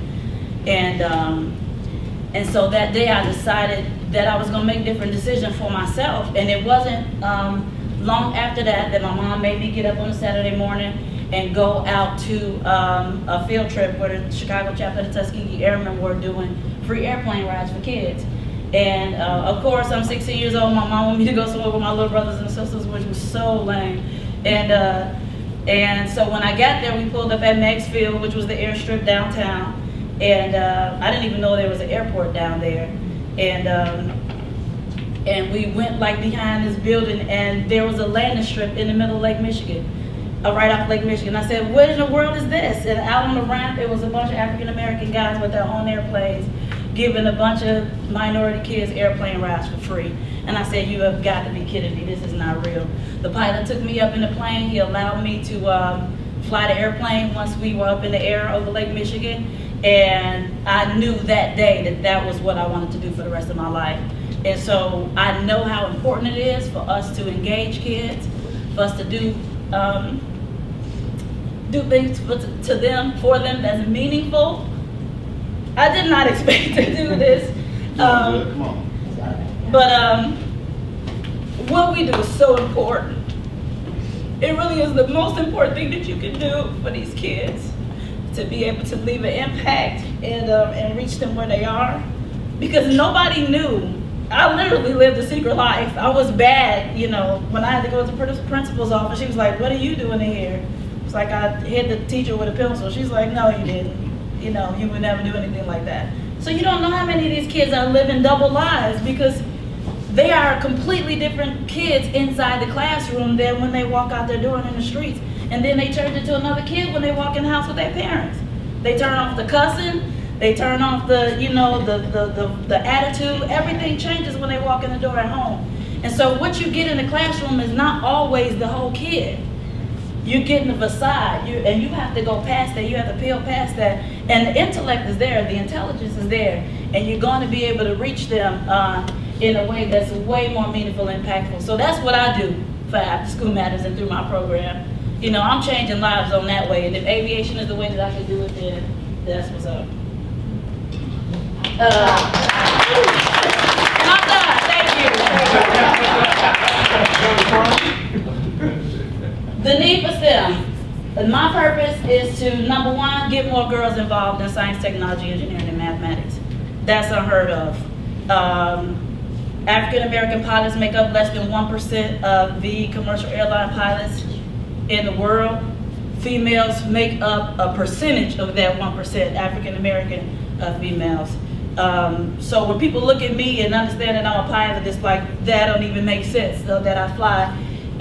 And so that day I decided that I was gonna make different decisions for myself. And it wasn't long after that my mom made me get up on a Saturday morning and go out to a field trip where the Chicago chapter of the Tuskegee Airmen were doing free airplane rides for kids. And of course, I'm 16 years old. My mom wanted me to go somewhere with my little brothers and sisters, which was so lame. And so when I got there, we pulled up at Meigs Field, which was the airstrip downtown. And I didn't even know there was an airport down there. And we went like behind this building, and there was a landing strip in the middle of Lake Michigan, right off Lake Michigan. I said, "What in the world is this?" And out on the ramp, it was a bunch of African American guys with their own airplanes, giving a bunch of minority kids airplane rides for free. And I said, "You have got to be kidding me, this is not real." The pilot took me up in the plane. He allowed me to fly the airplane once we were up in the air over Lake Michigan. And I knew that day that that was what I wanted to do for the rest of my life. And so I know how important it is for us to engage kids, for us to do things to them, for them that's meaningful. I did not expect to do this. But what we do is so important. It really is the most important thing that you can do for these kids, to be able to leave an impact and reach them where they are. Because nobody knew. I literally lived a secret life. I was bad, you know, when I had to go to the principal's office. She was like, "What are you doing in here?" It's like I hit the teacher with a pencil. She's like, "No, you didn't. You know, you would never do anything like that." So you don't know how many of these kids are living double lives, because they are completely different kids inside the classroom than when they walk out their door and in the streets. And then they turn into another kid when they walk in the house with their parents. They turn off the cussing, they turn off the, you know, the attitude. Everything changes when they walk in the door at home. And so what you get in the classroom is not always the whole kid. You get in the facade, and you have to go past that. You have to peel past that, and the intellect is there, the intelligence is there, and you're going to be able to reach them in a way that's way more meaningful and impactful. So that's what I do for After School Matters and through my program. You know, I'm changing lives on that way, and if aviation is the way that I can do it, then that's what's up. And I'm done. Thank you. The need for STEM. My purpose is to, number one, get more girls involved in science, technology, engineering, and mathematics. That's unheard of. African American pilots make up less than 1% of the commercial airline pilots in the world. Females make up a percentage of that 1%, African American females. So when people look at me and understand that I'm a pilot, it's like, that don't even make sense, that I fly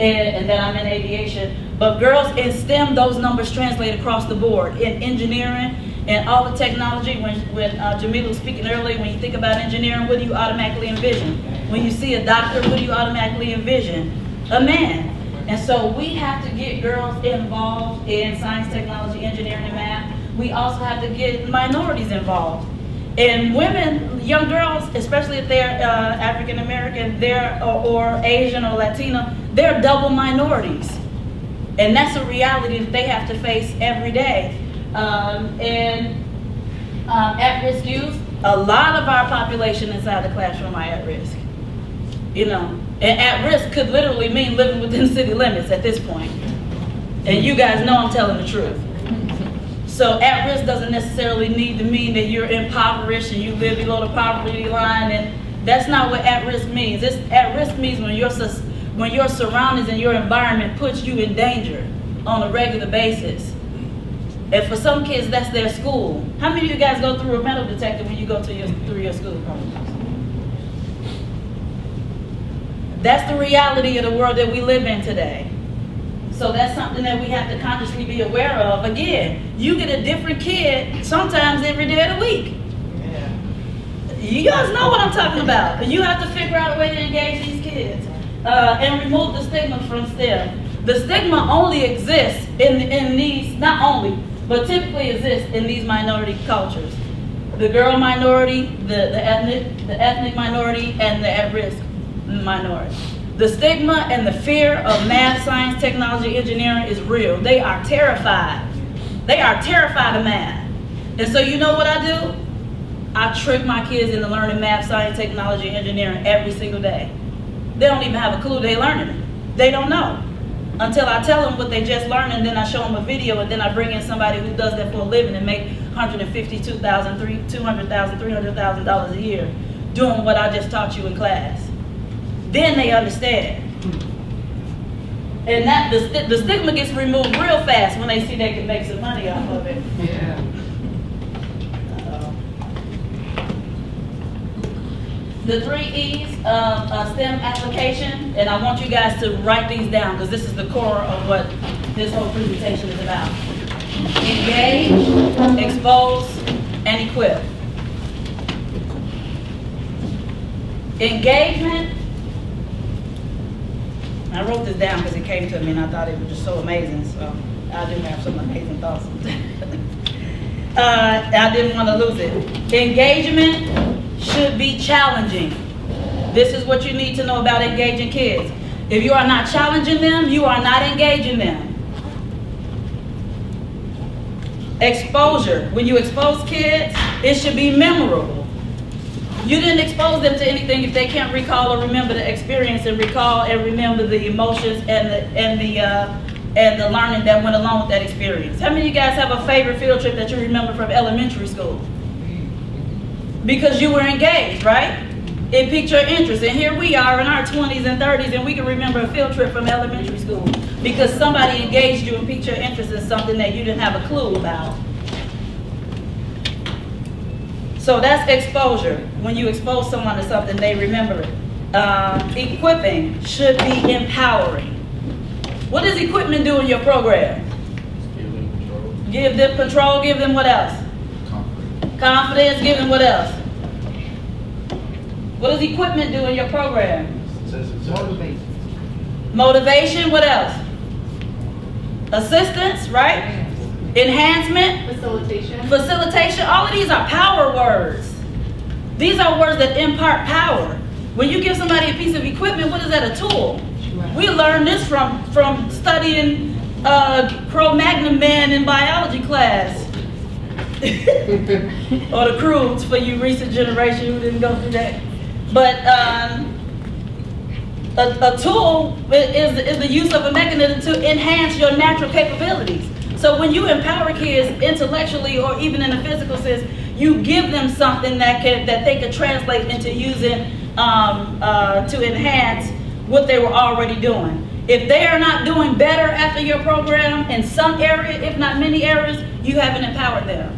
and that I'm in aviation. But girls in STEM, those numbers translate across the board. In engineering and all the technology, when Jamila was speaking earlier, when you think about engineering, what do you automatically envision? When you see a doctor, what do you automatically envision? A man. And so we have to get girls involved in science, technology, engineering, and math. We also have to get minorities involved. And women, young girls, especially if they're African American, or Asian or Latino, they're double minorities. And that's a reality that they have to face every day. At-risk youth, a lot of our population inside the classroom are at risk. You know, and at risk could literally mean living within city limits at this point. And you guys know I'm telling the truth. So at risk doesn't necessarily need to mean that you're impoverished and you live below the poverty line, and that's not what at risk means. At risk means when your surroundings and your environment puts you in danger on a regular basis. And for some kids, that's their school. How many of you guys go through a metal detector when you go through your school? That's the reality of the world that we live in today. So that's something that we have to consciously be aware of. Again, you get a different kid sometimes every day of the week. Yeah. You guys know what I'm talking about. But you have to figure out a way to engage these kids and remove the stigma from STEM. The stigma only exists in these, not only, but typically exists in these minority cultures. The girl minority, the ethnic minority, and the at-risk minority. The stigma and the fear of math, science, technology, engineering is real. They are terrified. They are terrified of math. And so you know what I do? I trick my kids into learning math, science, technology, engineering every single day. They don't even have a clue they're learning it. They don't know. Until I tell them what they just learned, and then I show them a video, and then I bring in somebody who does that for a living and make $152,000, $200,000, $300,000 a year doing what I just taught you in class. Then they understand. And that the stigma gets removed real fast when they see they can make some money off of it. Yeah. The 3 E's of STEM application, and I want you guys to write these down because this is the core of what this whole presentation is about. Engage, expose, and equip. Engagement. I wrote this down because it came to me and I thought it was just so amazing, so I do have some amazing thoughts. I didn't want to lose it. Engagement should be challenging. This is what you need to know about engaging kids. If you are not challenging them, you are not engaging them. Exposure. When you expose kids, it should be memorable. You didn't expose them to anything if they can't recall or remember the experience and recall and remember the emotions and the learning that went along with that experience. How many of you guys have a favorite field trip that you remember from elementary school? Because you were engaged, right? It piqued your interest. And here we are in our 20s and 30s and we can remember a field trip from elementary school because somebody engaged you and piqued your interest in something that you didn't have a clue about. So that's exposure. When you expose someone to something, they remember it. Equipping should be empowering. What does equipment do in your program? Give them control, give them what else? Confidence, give them what else? What does equipment do in your program? Motivation. Motivation, what else? assistance, right? Enhancement, facilitation, all of these are power words. These are words that impart power. When you give somebody a piece of equipment, what is that, a tool? We learned this from studying Cro-Magnon man in biology class. Or the Croods for you recent generation who didn't go through that. But a tool is the use of a mechanism to enhance your natural capabilities. So when you empower kids intellectually or even in a physical sense, you give them something that they could translate into using to enhance what they were already doing. If they are not doing better after your program in some area, if not many areas, you haven't empowered them.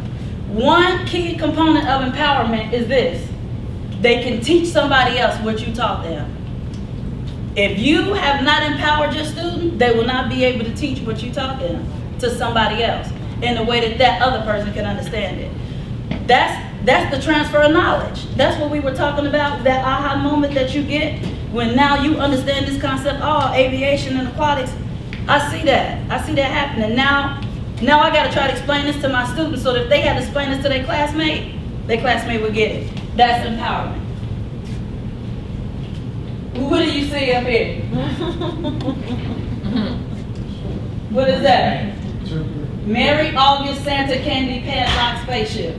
One key component of empowerment is this: they can teach somebody else what you taught them. If you have not empowered your student, they will not be able to teach what you taught them to somebody else in a way that that other person can understand it. That's the transfer of knowledge. That's what we were talking about, that aha moment that you get when now you understand this concept, oh, aviation and aquatics. I see that happening. Now I gotta try to explain this to my students so that if they had to explain this to their classmate would get it. That's empowerment. What do you see up here? What is that? Mary August Santa Candy Padlock Spaceship.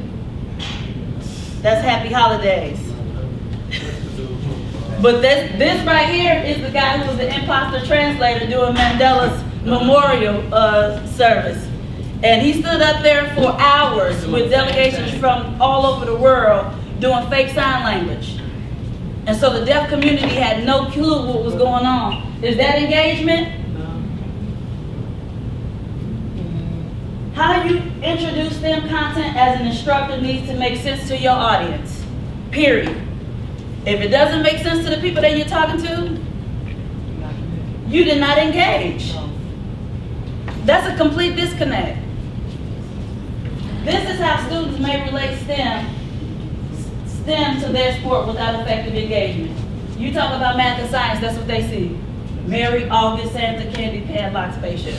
That's Happy Holidays. But this right here is the guy who was the imposter translator doing Mandela's memorial service. And he stood up there for hours with delegations from all over the world doing fake sign language. And so the deaf community had no clue what was going on. Is that engagement? How you introduce STEM content as an instructor needs to make sense to your audience, period. If it doesn't make sense to the people that you're talking to, you did not engage. That's a complete disconnect. This is how students may relate STEM to their sport without effective engagement. You talk about math and science, that's what they see. Mary August Santa Candy Padlock Spaceship.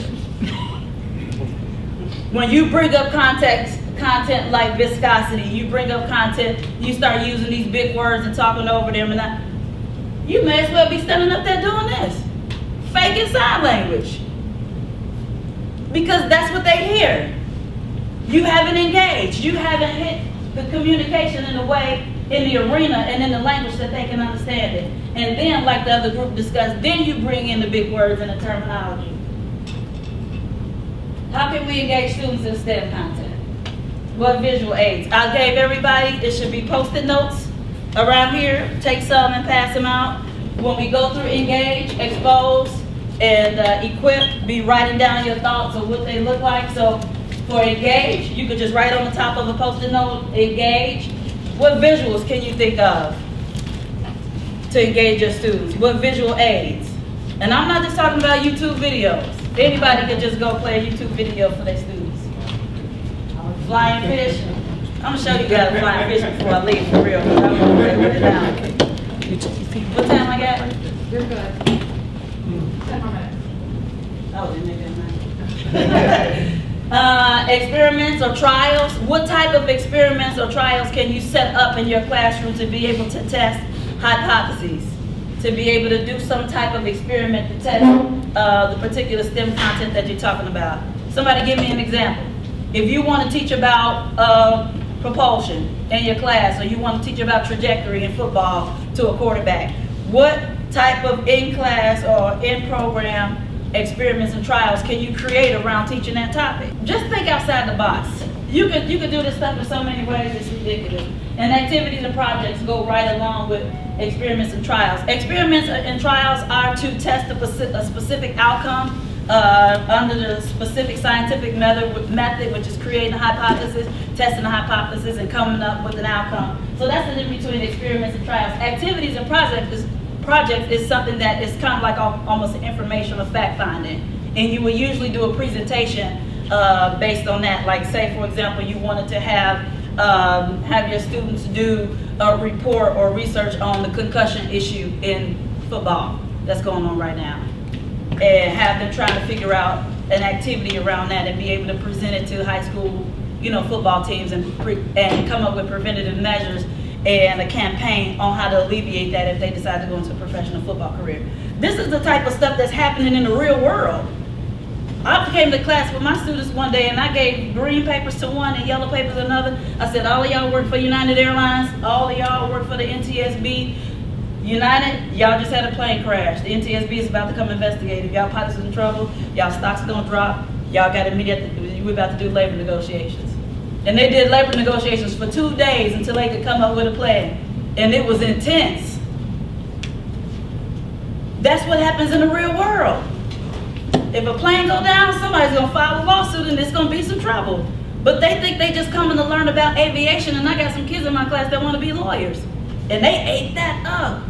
When you bring up content like viscosity, you bring up content, you start using these big words and talking over them, and you may as well be standing up there doing this, faking sign language, because that's what they hear. You haven't engaged. You haven't hit the communication in a way, in the arena and in the language that they can understand it. And then, like the other group discussed, then you bring in the big words and the terminology. How can we engage students in STEM content? What visual aids? I gave everybody, it should be Post-it notes around here. Take some and pass them out. When we go through engage, expose, and equip, be writing down your thoughts of what they look like. So for engage, you could just write on the top of a Post-it note, engage. What visuals can you think of to engage your students? What visual aids? And I'm not just talking about YouTube videos. Anybody can just go play a YouTube video for their students. Flying fish. I'm gonna show you guys flying fish before I leave, for real. I'm gonna write it down. What time I got? You're good. 10 more minutes. Oh, then maybe I'm not. Experiments or trials. What type of experiments or trials can you set up in your classroom to be able to test hypotheses? To be able to do some type of experiment to test the particular STEM content that you're talking about. Somebody give me an example. If you want to teach about propulsion in your class, or you want to teach about trajectory in football to a quarterback, what type of in-class or in-program experiments and trials can you create around teaching that topic? Just think outside the box. You could do this stuff in so many ways, it's ridiculous. And activities and projects go right along with experiments and trials. Experiments and trials are to test a specific outcome under the specific scientific method, which is creating a hypothesis, testing a hypothesis, and coming up with an outcome. So that's the difference between experiments and trials. Activities and projects is something that is kind of like almost an informational fact finding. And you would usually do a presentation based on that. Like say, for example, you wanted to have your students do a report or research on the concussion issue in football that's going on right now. And have them trying to figure out an activity around that and be able to present it to high school, football teams and come up with preventative measures and a campaign on how to alleviate that if they decide to go into a professional football career. This is the type of stuff that's happening in the real world. I came to class with my students one day and I gave green papers to one and yellow papers to another. I said, all of y'all work for United Airlines, all of y'all work for the NTSB. United, y'all just had a plane crash. The NTSB is about to come investigate. If y'all pilots in trouble, y'all stocks gonna drop. Y'all got to meet we're about to do labor negotiations. And they did labor negotiations for 2 days until they could come up with a plan. And it was intense. That's what happens in the real world. If a plane go down, somebody's gonna file a lawsuit and there's gonna be some trouble. But they think they just coming to learn about aviation, and I got some kids in my class that wanna be lawyers. And they ate that up.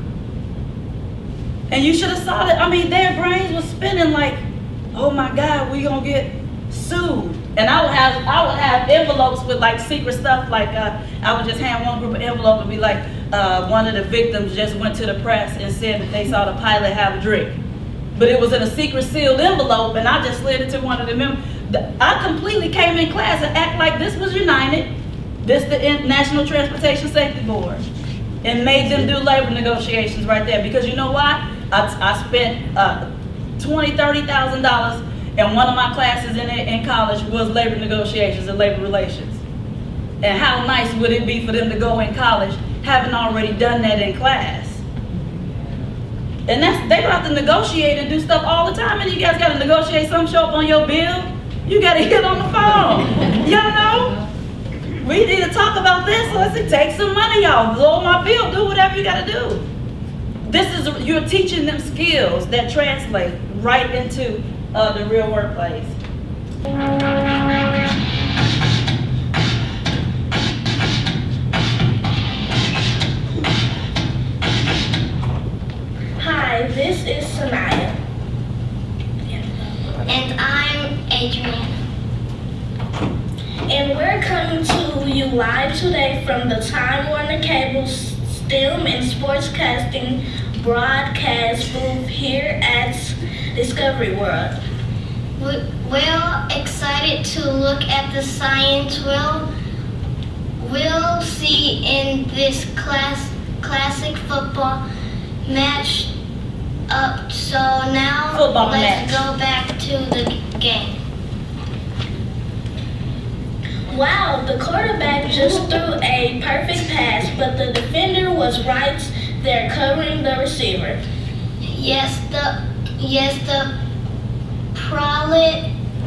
And you should have saw that. I mean, their brains was spinning like, oh my God, we gonna get sued. And I would have envelopes with like secret stuff, like I would just hand one group of envelopes and be like, one of the victims just went to the press and said that they saw the pilot have a drink. But it was in a secret sealed envelope, and I just slid it to one of the members. I completely came in class and act like this was United, this the National Transportation Safety Board, and made them do labor negotiations right there. Because you know why? I spent $20,000, $30,000, and one of my classes in college was labor negotiations and labor relations. And how nice would it be for them to go in college having already done that in class? And they don't have to negotiate and do stuff all the time. And you guys got to negotiate something, show up on your bill. You got to hit on the phone. Y'all know? We need to talk about this. Let's take some money off. Lower my bill. Do whatever you got to do. You're teaching them skills that translate right into the real workplace. Hi, this is Sanaya. And I'm Adrian. And we're coming to you live today from the Time Warner Cable STEM and Sportscasting broadcast booth here at Discovery World. We're excited to look at the science we'll see in this classic football match up. So now let's go back to the game. Wow, the quarterback just threw a perfect pass, but the defender was right there covering the receiver. Yes, the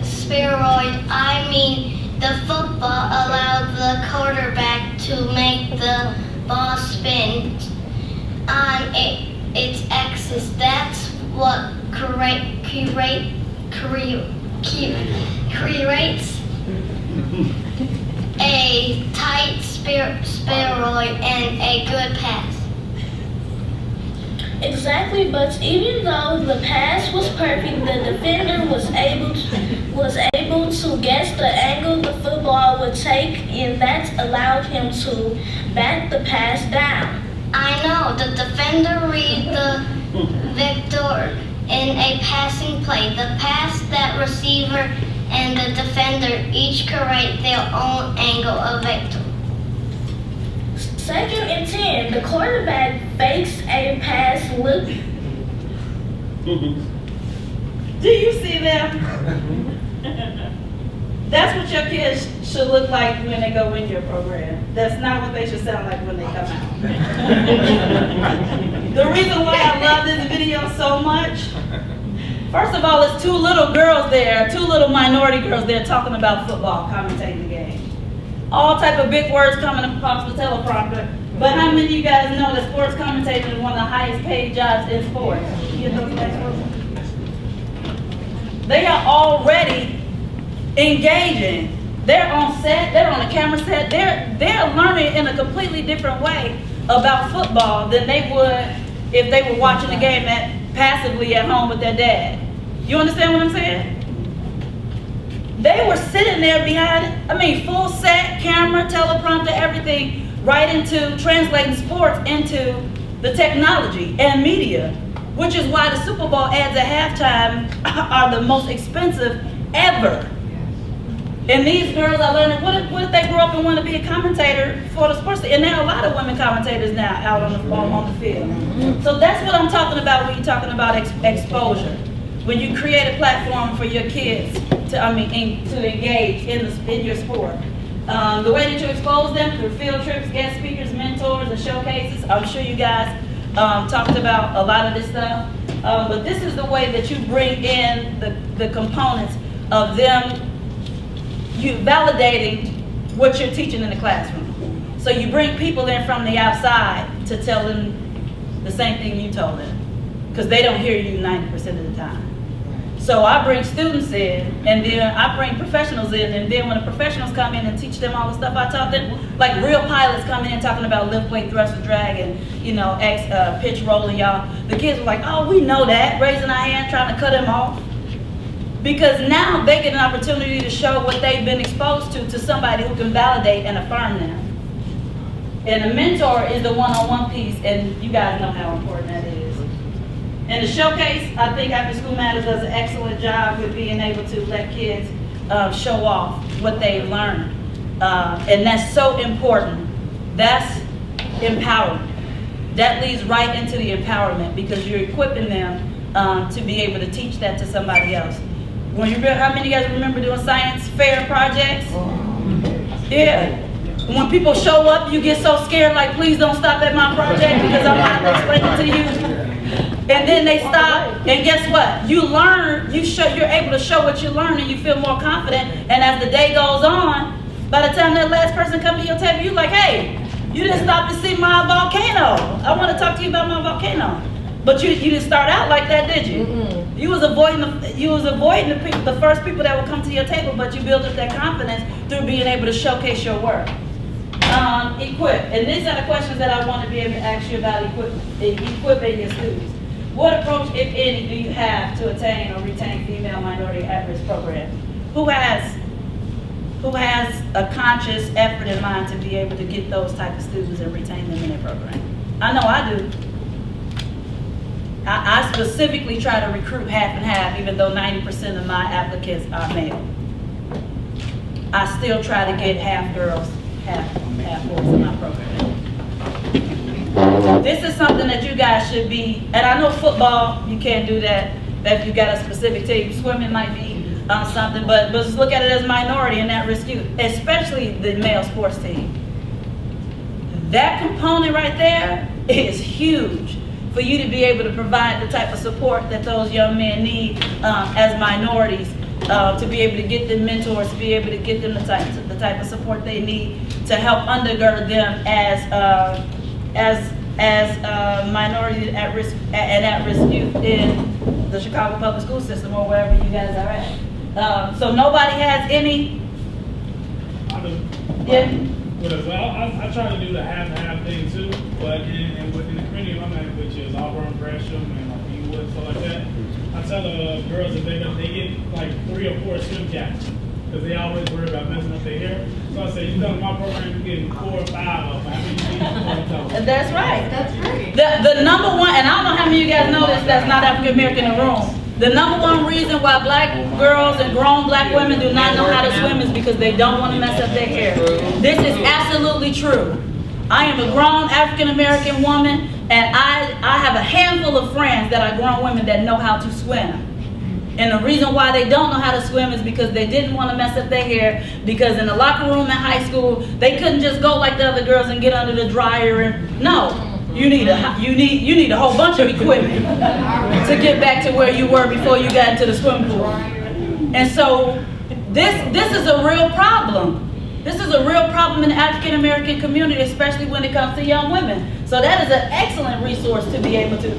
steroid, I mean the football allowed the quarterback to make the ball spin on its axis. That's what creates a tight spheroid and a good pass. Exactly, but even though the pass was perfect, the defender was able to guess the angle the football would take, and that allowed him to bat the pass down. I know, the defender read the vector in a passing play. The pass, that receiver, and the defender each create their own angle of vector. 2nd and 10, the quarterback fakes a pass look. Do you see them? That's what your kids should look like when they go in your program. That's not what they should sound like when they come out. The reason why I love this video so much, first of all, it's 2 little girls there, 2 little minority girls there talking about football, commentating the game. All type of big words coming across the teleprompter. But how many of you guys know that sports commentating is one of the highest paid jobs in sports? You get those next words? They are already engaging. They're on set, they're on a camera set, they're learning in a completely different way about football than they would if they were watching the game passively at home with their dad. You understand what I'm saying? They were sitting there behind, full set, camera, teleprompter, everything, right into translating sports into the technology and media, which is why the Super Bowl ads at halftime are the most expensive ever. And these girls are learning, what if they grow up and want to be a commentator for the sports? And there are a lot of women commentators now out on the field. So that's what I'm talking about when you're talking about exposure. When you create a platform for your kids to engage in your sport. The way that you expose them through field trips, guest speakers, mentors, and showcases. I'm sure you guys talked about a lot of this stuff. But this is the way that you bring in the components of them, you validating what you're teaching in the classroom. So you bring people in from the outside to tell them the same thing you told them, because they don't hear you 90% of the time. So I bring students in, and then I bring professionals in, and then when the professionals come in and teach them all the stuff I taught them, like real pilots come in talking about lift, weight, thrust, and drag, and pitch, rolling, y'all. The kids were like, oh, we know that, raising our hand, trying to cut them off. Because now they get an opportunity to show what they've been exposed to somebody who can validate and affirm them. And a mentor is the one-on-one piece, and you guys know how important that is. And the showcase, I think After School Matters does an excellent job with being able to let kids show off what they've learned. And that's so important. That's empowerment. That leads right into the empowerment, because you're equipping them to be able to teach that to somebody else. How many of you guys remember doing science fair projects? Yeah. When people show up, you get so scared, like, please don't stop at my project because I'm not going to explain it to you. And then they stop, and guess what? You learn, you're able to show what you learn, and you feel more confident. And as the day goes on, by the time that last person comes to your table, you're like, hey, you didn't stop to see my volcano. I want to talk to you about my volcano. But you didn't start out like that, did you? Mm-hmm. You was avoiding the first people that would come to your table, but you built up that confidence through being able to showcase your work. Equip, and these are the questions that I want to be able to ask you about equipping your students. What approach, if any, do you have to attain or retain female minority at-risk programs? Who has a conscious effort in mind to be able to get those type of students and retain them in their program? I know I do. I specifically try to recruit half and half, even though 90% of my applicants are male. I still try to get half girls, half boys in my program. This is something that you guys should be, and I know football, you can't do that if you got a specific team. Swimming might be something, but just look at it as minority and at-risk youth, especially the male sports team. That component right there is huge for you to be able to provide the type of support that those young men need as minorities, to be able to get them mentors, to be able to get them the type of support they need to help undergird them as minority at-risk youth in the Chicago public school system or wherever you guys are at. So nobody has any? I do. Yeah. Well, I try to do the half-and-half thing too, but in the community I'm at, which is Auburn, Gresham, and like Ewood, stuff like that, I tell the girls that they get like 3 or 4 swim caps, because they always worry about messing up their hair. So I say, you know, my program, you're getting 4 or 5 of them. How many you need? That's right. That's great. The number one, and I don't know how many of you guys know this that's not African American in the room. The number one reason why black girls and grown black women do not know how to swim is because they don't want to mess up their hair. This is absolutely true. I am a grown African American woman, and I have a handful of friends that are grown women that know how to swim. And the reason why they don't know how to swim is because they didn't want to mess up their hair, because in the locker room in high school, they couldn't just go like the other girls and get under the dryer and no. You need a whole bunch of equipment to get back to where you were before you got into the swimming pool. And so this is a real problem. This is a real problem in the African American community, especially when it comes to young women. So that is an excellent resource to be able to,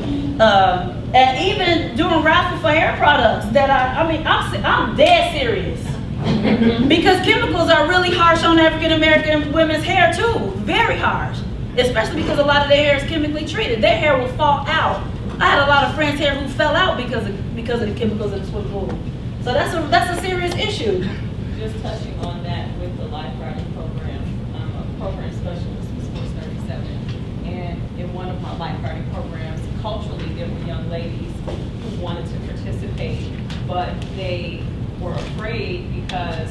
and even doing raffle for hair products that I'm dead serious. Because chemicals are really harsh on African American women's hair too, very harsh. Especially because a lot of their hair is chemically treated. Their hair will fall out. I had a lot of friends' hair who fell out because of the chemicals in the swimming pool. So that's a serious issue. Just touching on that with the lifeguarding program, I'm a program specialist with Sports 37, and in one of my lifeguarding programs, culturally there were young ladies who wanted to participate, but they were afraid afraid because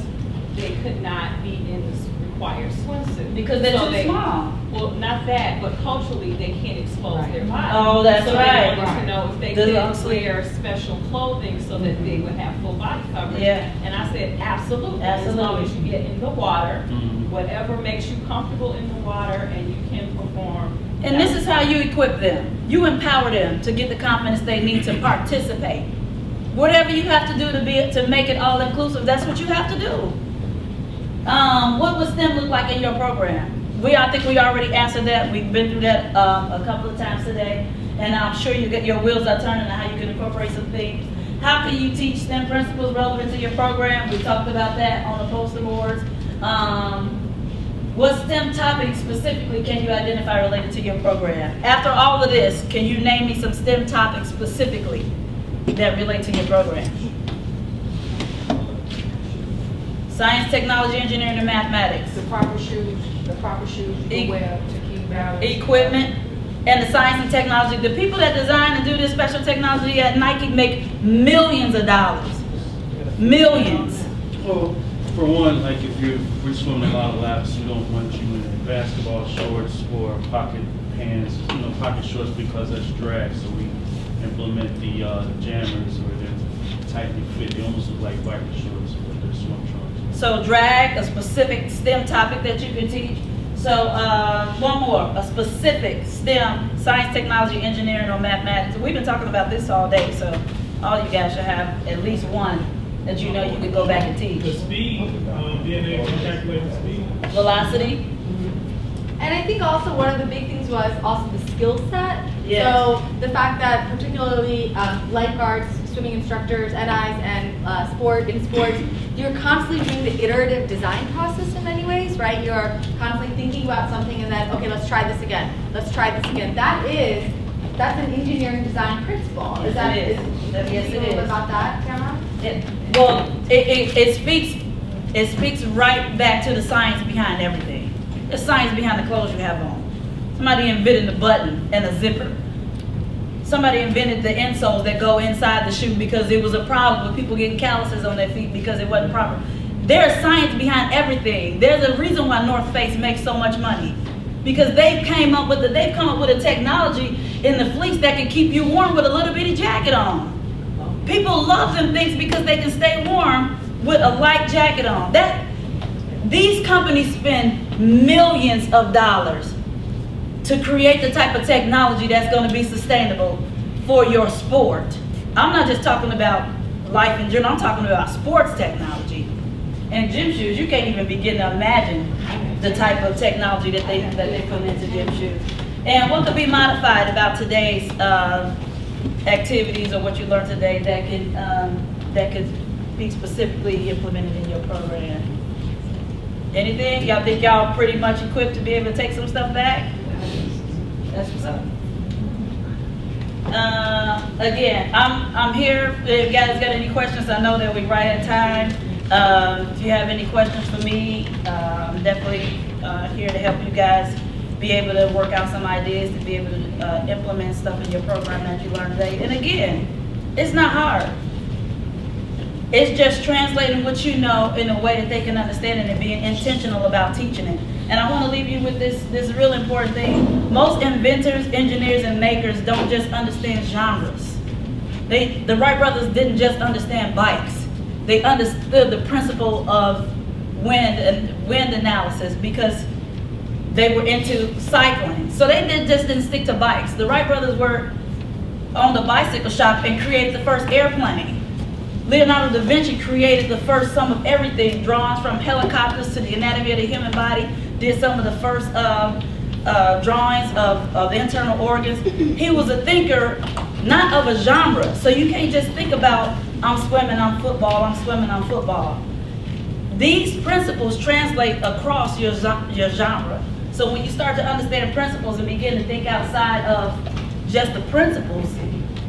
they could not be in the required swimsuit. Because they're too they, small. Well, not that, but culturally, they can't expose their body. Oh, that's so right. they wanted to know if they The could long wear special clothing so that they would have full body coverage. Yeah. And I said, absolutely. Absolutely. As long as you get in the water, Mhm. whatever makes you comfortable in the water, and you can perform. And this is how you equip them. You empower them to get the confidence they need to participate. Whatever you have to do to make it all inclusive, that's what you have to do. What would STEM look like in your program? I think we already answered that. We've been through that a couple of times today, and I'm sure your wheels are turning on how you can incorporate some things. How can you teach STEM principles relevant to your program? We talked about that on the poster boards. What STEM topics specifically can you identify related to your program? After all of this, can you name me some STEM topics specifically that relate to your program? Science, technology, engineering, and mathematics. The proper shoes you wear to keep balance. Equipment, and the science and technology. The people that design and do this special technology at Nike make millions of dollars. Millions. Well, for one, like if we're swimming a lot of laps, we don't want you in basketball shorts or pocket pants, pocket shorts because that's drag. So we implement the jammers where they're tightly fit. They almost look like biker shorts, but they're swim trunks. So drag, a specific STEM topic that you can teach. So one more, a specific STEM, science, technology, engineering, or mathematics. We've been talking about this all day, so all you guys should have at least one that you know you could go back and teach. The speed, being able to calculate the speed. Velocity. And I think also one of the big things was also the skill set. Yes. So the fact that particularly lifeguards, swimming instructors, NIs, and sports, you're constantly doing the iterative design process in many ways, right? You're constantly thinking about something and then, okay, let's try this again. Let's try this again. That's an engineering design principle. Yes, it is. Yes, Can you it speak a little bit is. about that, Cameron? It speaks right back to the science behind everything. The science behind the clothes you have on. Somebody invented the button and the zipper. Somebody invented the insoles that go inside the shoe because it was a problem with people getting calluses on their feet because it wasn't proper. There's science behind everything. There's a reason why North Face makes so much money. Because they've come up with a technology in the fleece that can keep you warm with a little bitty jacket on. People love them things because they can stay warm with a light jacket on. These companies spend millions of dollars to create the type of technology that's going to be sustainable for your sport. I'm not just talking about life in general, I'm talking about sports technology. And gym shoes, you can't even begin to imagine the type of technology that they put into gym shoes. And what could be modified about today's activities or what you learned today that could be specifically implemented in your program? Anything? Y'all think y'all pretty much equipped to be able to take some stuff back? That's what's up. Again, I'm here. If you guys got any questions, I know that we're right at time. If you have any questions for me, I'm definitely here to help you guys be able to work out some ideas to be able to implement stuff in your program that you learned today. And again, it's not hard. It's just translating what you know in a way that they can understand it and being intentional about teaching it. And I want to leave you with this real important thing. Most inventors, engineers, and makers don't just understand genres. The Wright brothers didn't just understand bikes. They understood the principle of wind analysis because they were into cycling. So they didn't stick to bikes. The Wright brothers were on the bicycle shop and created the first airplane. Leonardo da Vinci created the first sum of everything, drawings from helicopters to the anatomy of the human body, did some of the first drawings of the internal organs. He was a thinker, not of a genre. So you can't just think about, I'm swimming on football, I'm swimming on football. These principles translate across your genre. So when you start to understand principles and begin to think outside of just the principles,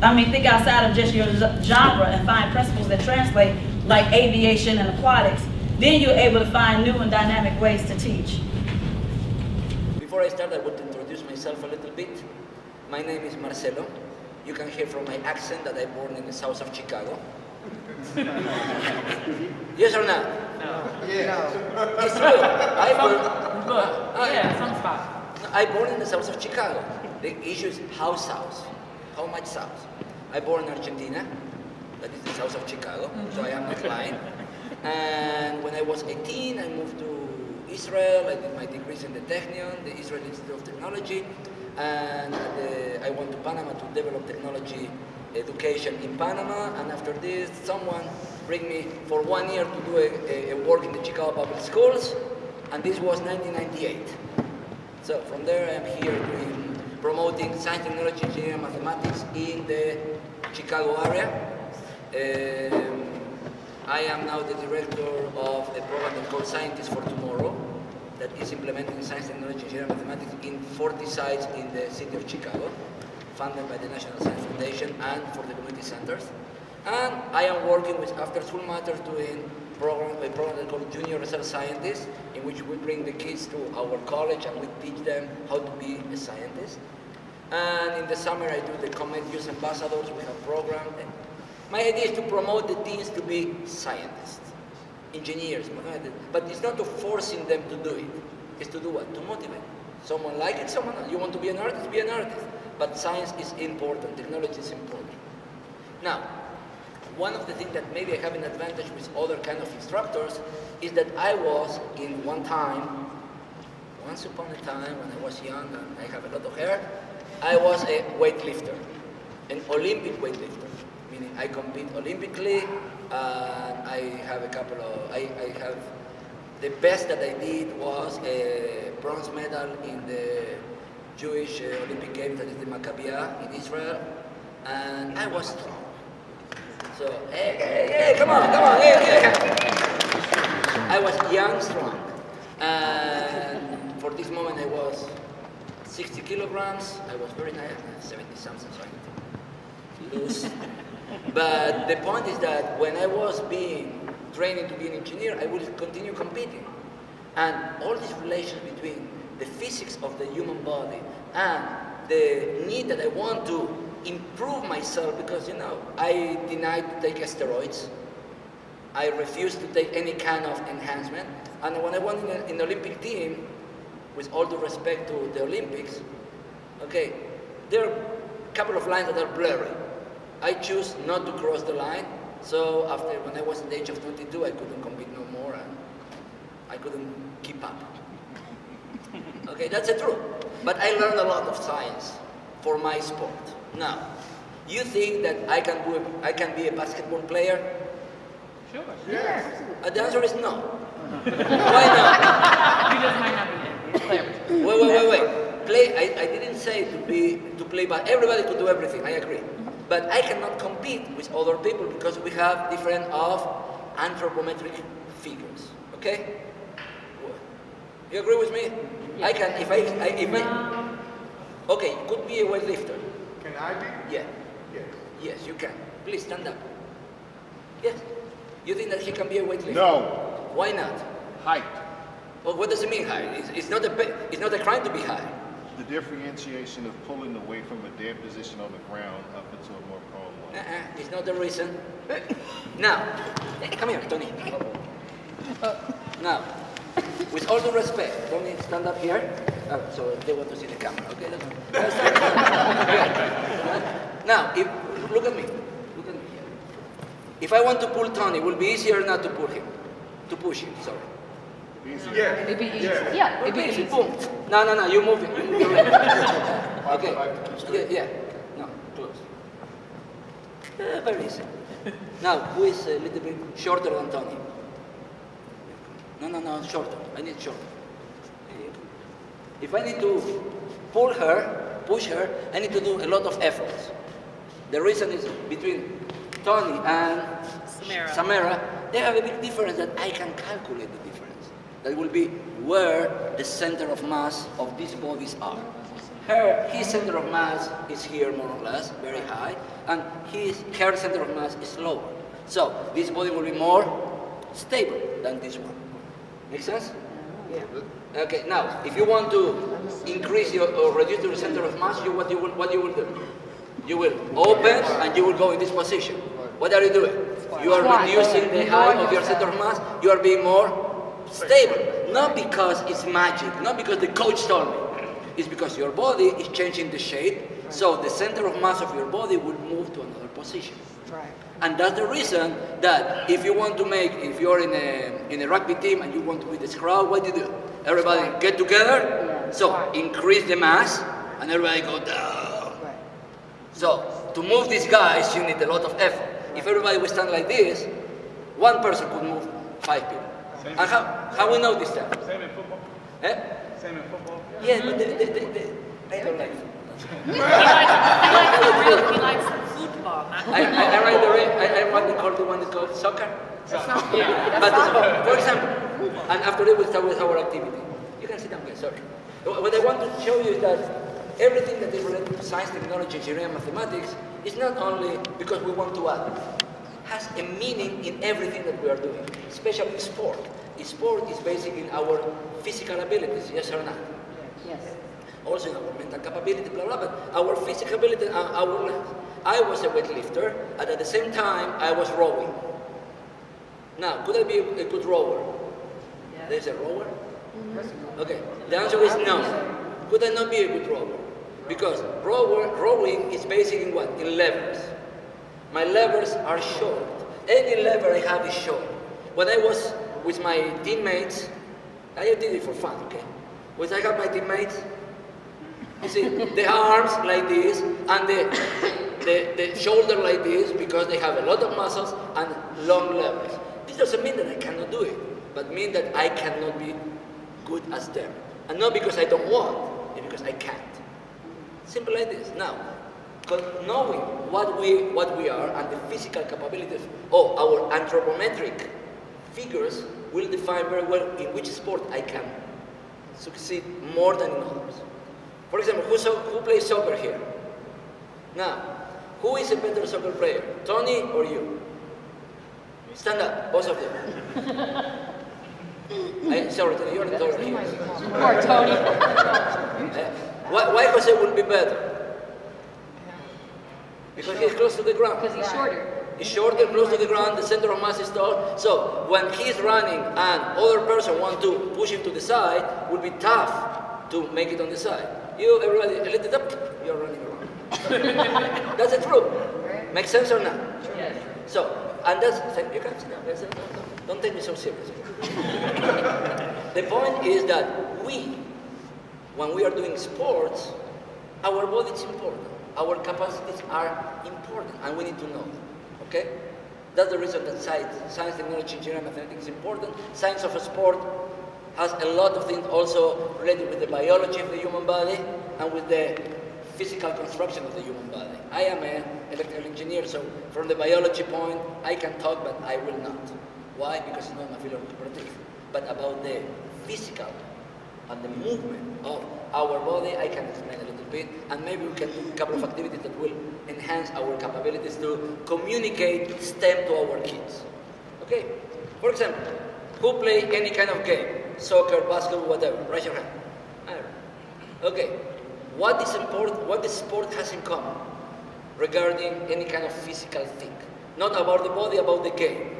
think outside of just your genre and find principles that translate, like aviation and aquatics, then you're able to find new and dynamic ways to teach. Before I start, I want to introduce myself a little bit. My name is Marcelo. You can hear from my accent that I'm born in the south of Chicago. Yes or no? It's true. Some spots. I born in the south of Chicago. The issue is how south? How much south? I born in Argentina, that is the south of Chicago, so I am not lying. And when I was 18, I moved to Israel. I did my degrees in the Technion, the Israel Institute of Technology, and I went to Panama to develop technology education in Panama. And after this, someone bring me for 1 year to do a work in the Chicago public schools, and this was 1998. So from there, I am here promoting science, technology, engineering, mathematics in the Chicago area. I am now the director of a program called Scientists for Tomorrow that is implementing science, technology, engineering, mathematics in 40 sites in the city of Chicago, funded by the National Science Foundation and for the community centers. And I am working with After School Matters doing a program called Junior Research Scientists, in which we bring the kids to our college and we teach them how to be a scientist. And in the summer I do the Comet Youth Ambassadors. We have a program. My idea is to promote the teens to be scientists, engineers, but it's not to forcing them to do it. It's to do what? To motivate. Someone like it, someone else. You want to be an artist? Be an artist. But science is important, technology is important. Now, one of the things that maybe I have an advantage with other kind of instructors is that I was in once upon a time when I was young and I have a lot of hair, I was a weightlifter, an Olympic weightlifter, meaning I compete Olympically, I have the best that I did was a bronze medal in the Jewish Olympic Games, that is the Maccabiah in Israel, and I was strong. So, hey, come on, hey. I was young, strong, and for this moment I was 60 kilograms. I was very tired, 70 something, so I need to lose. But the point is that when I was training to be an engineer, I would continue competing. And all these relations between the physics of the human body and the need that I want to improve myself, because I denied to take steroids. I refused to take any kind of enhancement. And when I went in the Olympic team, with all due respect to the Olympics, okay, there are a couple of lines that are blurry. I choose not to cross the line. So when I was in the age of 22, I couldn't compete no more, and I couldn't keep up. Okay, that's the truth. But I learned a lot of science for my sport. Now, you think that I can be a basketball player? Sure. Yes. The answer is no. Why not? You just might not be a player. Wait. I didn't say to play, but everybody could do everything. I agree. But I cannot compete with other people because we have different anthropometric figures. Okay? You agree with me? Yeah. I can okay, could be a weightlifter. Can I be? Yeah. Yes, you can. Please stand up. Yes. You think that he can be a weightlifter? No. Why not? Height. Well, what does it mean high? It's not a crime to be high. The differentiation of pulling the weight from a dead position on the ground up into a more prone one. It's not the reason. Now, come here, Tony. Now, with all due respect, Tony, stand up here. So they want to see the camera. Okay. Now, look at me. Look at me here. If I want to pull Tony, it will be easier not to pull him. To push him. Sorry. Yeah. It'd be easy. Yeah, It'll it'd be easy. Boom. No. You move it. You move your leg. Okay. Yeah. No, close. Very easy. Now, who is a little bit shorter than Tony? No, shorter. I need shorter. If I need to push her, I need to do a lot of efforts. The reason is between Tony and Samara, they have a big difference that I can calculate the difference. That will be where the center of mass of these bodies are. His center of mass is here more or less, very high, and her center of mass is lower. So this body will be more stable than this one. Make sense? Yeah. Okay. Now, if you want to increase or reduce your center of mass, what you will do? You will open and you will go in this position. What are you doing? You are reducing the height of your center of mass. You are being more stable. Not because it's magic, not because the coach told me. It's because your body is changing the shape, so the center of mass of your body will move to another position. Right. And that's the reason that if you want to make, if you're in a rugby team and you want to be the crowd, what do you do? Everybody get together, so increase the mass, and everybody go down. Right. So to move these guys, you need a lot of effort. If everybody would stand like this, one person could move 5 people. And how we know this stuff? Same in football. Eh? Same in football. Yeah, but I don't like football. He likes football. I want to call the one that called soccer. But for example, and after that we start with our activity. You can sit down, guys, sorry. What I want to show you is that everything that is related to science, technology, engineering, and mathematics is not only because we want to add. Has a meaning in everything that we are doing, especially sport. Sport is based in our physical abilities, yes or not? Yes. Also in our mental capability, blah, blah, but our physical ability, I was a weightlifter, and at the same time, I was rowing. Now, could I be a good rower? Yeah. There's a rower? Okay, the answer is no. Could I not be a good rower? Because rowing is based in what? In levers. My levers are short. Any lever I have is short. When I was with my teammates, I did it for fun, okay? When I got my teammates, you see, the arms like this, and the shoulder like this, because they have a lot of muscles and long levers. This doesn't mean that I cannot do it, but mean that I cannot be good as them. And not because I don't want, it's because I can't. Simple like this. Now, knowing what we are and the physical capabilities of our anthropometric figures will define very well in which sport I can succeed more than in others. For example, who plays soccer here? Now, who is a better soccer player, Tony or you? Stand up, both of them. Sorry, Tony, you're the taller here. Poor Tony. Why Jose will be better? Because he's close to the ground. Because he's shorter. He's shorter, close to the ground, the center of mass is tall. So when he's running and other person want to push him to the side, will be tough to make it on the side. You, everybody, lift it up, you're running around. That's the truth. Makes sense or not? Yes. So, and that's, you can sit down. Don't take me so seriously. The point is that when we are doing sports, our body is important. Our capacities are important, and we need to know them. Okay? That's the reason that science, technology, engineering, mathematics is important. Science of sport has a lot of things also related with the biology of the human body and with the physical construction of the human body. I am an electrical engineer, so from the biology point, I can talk, but I will not. Why? Because it's not my field of expertise. But about the physical and the movement of our body, I can explain a little bit, and maybe we can do a couple of activities that will enhance our capabilities to communicate STEM to our kids. Okay? For example, who play any kind of game? Soccer, basketball, whatever. Raise your hand. Okay. What is important? What the sport has in common regarding any kind of physical thing? Not about the body, about the game.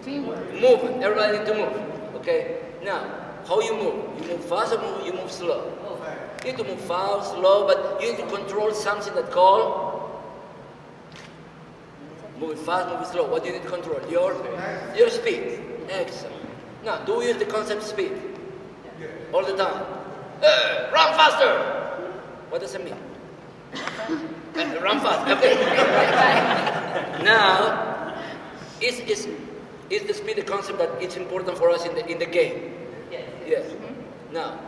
Teamwork. Movement. Everybody need to move. Okay? Now, how you move? You move fast or you move slow? You need to move fast, slow, but you need to control something that called moving fast, moving slow. What do you need to control? Your speed. Excellent. Now, do we use the concept speed? All the time. Run faster! What does it mean? Run fast. Okay. Now, is the speed a concept that it's important for us in the game? Yes. Now,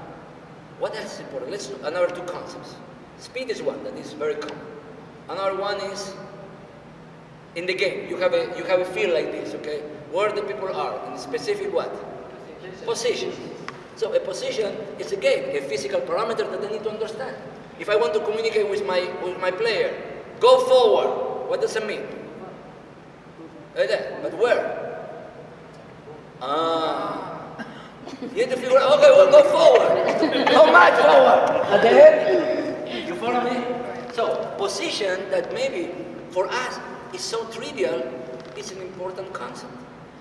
what else is important? Let's do another two concepts. Speed is one that is very common. Another one is in the game. You have a field like this, okay? Where the people are in a specific what? Position. So a position is a game, a physical parameter that I need to understand. If I want to communicate with my player, go forward. What does it mean? Right there. But where? You need to figure out, okay, we'll go forward. How much forward? At the head? You follow me? So, position that maybe for us is so trivial, it's an important concept.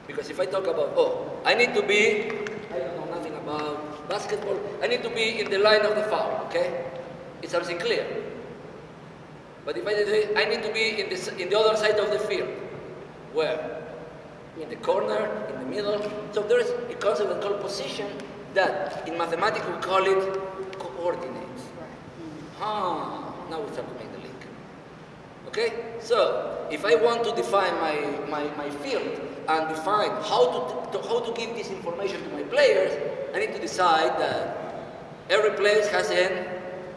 Because if I talk about, oh, I need to be, I don't know nothing about basketball, I need to be in the line of the foul, okay? It's something clear. But if I say, I need to be in the other side of the field, where? In the corner, in the middle. So there is a concept called position that in mathematics we call it coordinates. Now we start to make the link. Okay? So if I want to define my field and define how to give this information to my players, I need to decide that every place has an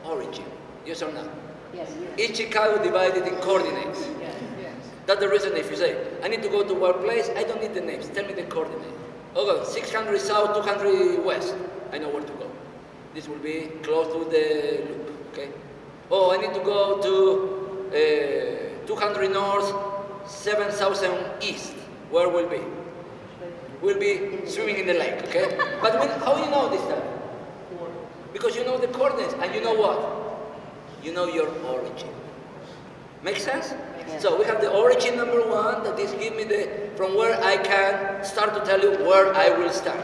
origin. Yes or no? Yes. Each Chicago divided in coordinates. Yes. That's the reason if you say, I need to go to one place, I don't need the names, tell me the coordinate. Okay, 600 south, 200 west, I know where to go. This will be close to the loop, okay? Oh, I need to go to 200 north, 7,000 east. Where will be? We'll be swimming in the lake, okay? But how you know this stuff? Because you know the coordinates, and you know what? You know your origin. Make sense? Yes. So we have the origin number one, that is give me from where I can start to tell you where I will start.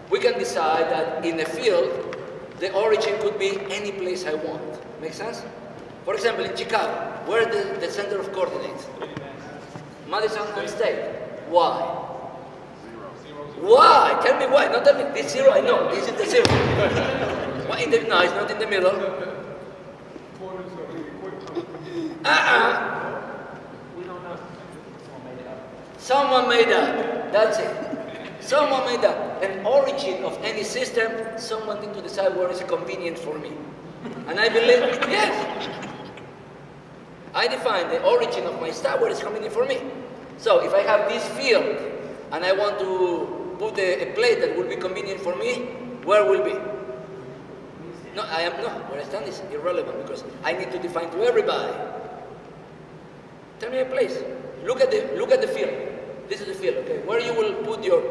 We can decide that in a field, the origin could be any place I want. Make sense? For example, in Chicago, where is the center of coordinates? Madison State. Why? Why? Tell me why. Not tell me this zero, I know. This is the zero. Why no, it's not in the middle. Someone made that. That's it. Someone made that. An origin of any system, someone need to decide where is convenient for me. And I believe, yes. I define the origin of my star where it's convenient for me. So if I have this field and I want to put a plate that will be convenient for me, where will be? No, where I stand is irrelevant because I need to define to everybody. Tell me a place. Look at the field. This is the field, okay? Where you will put your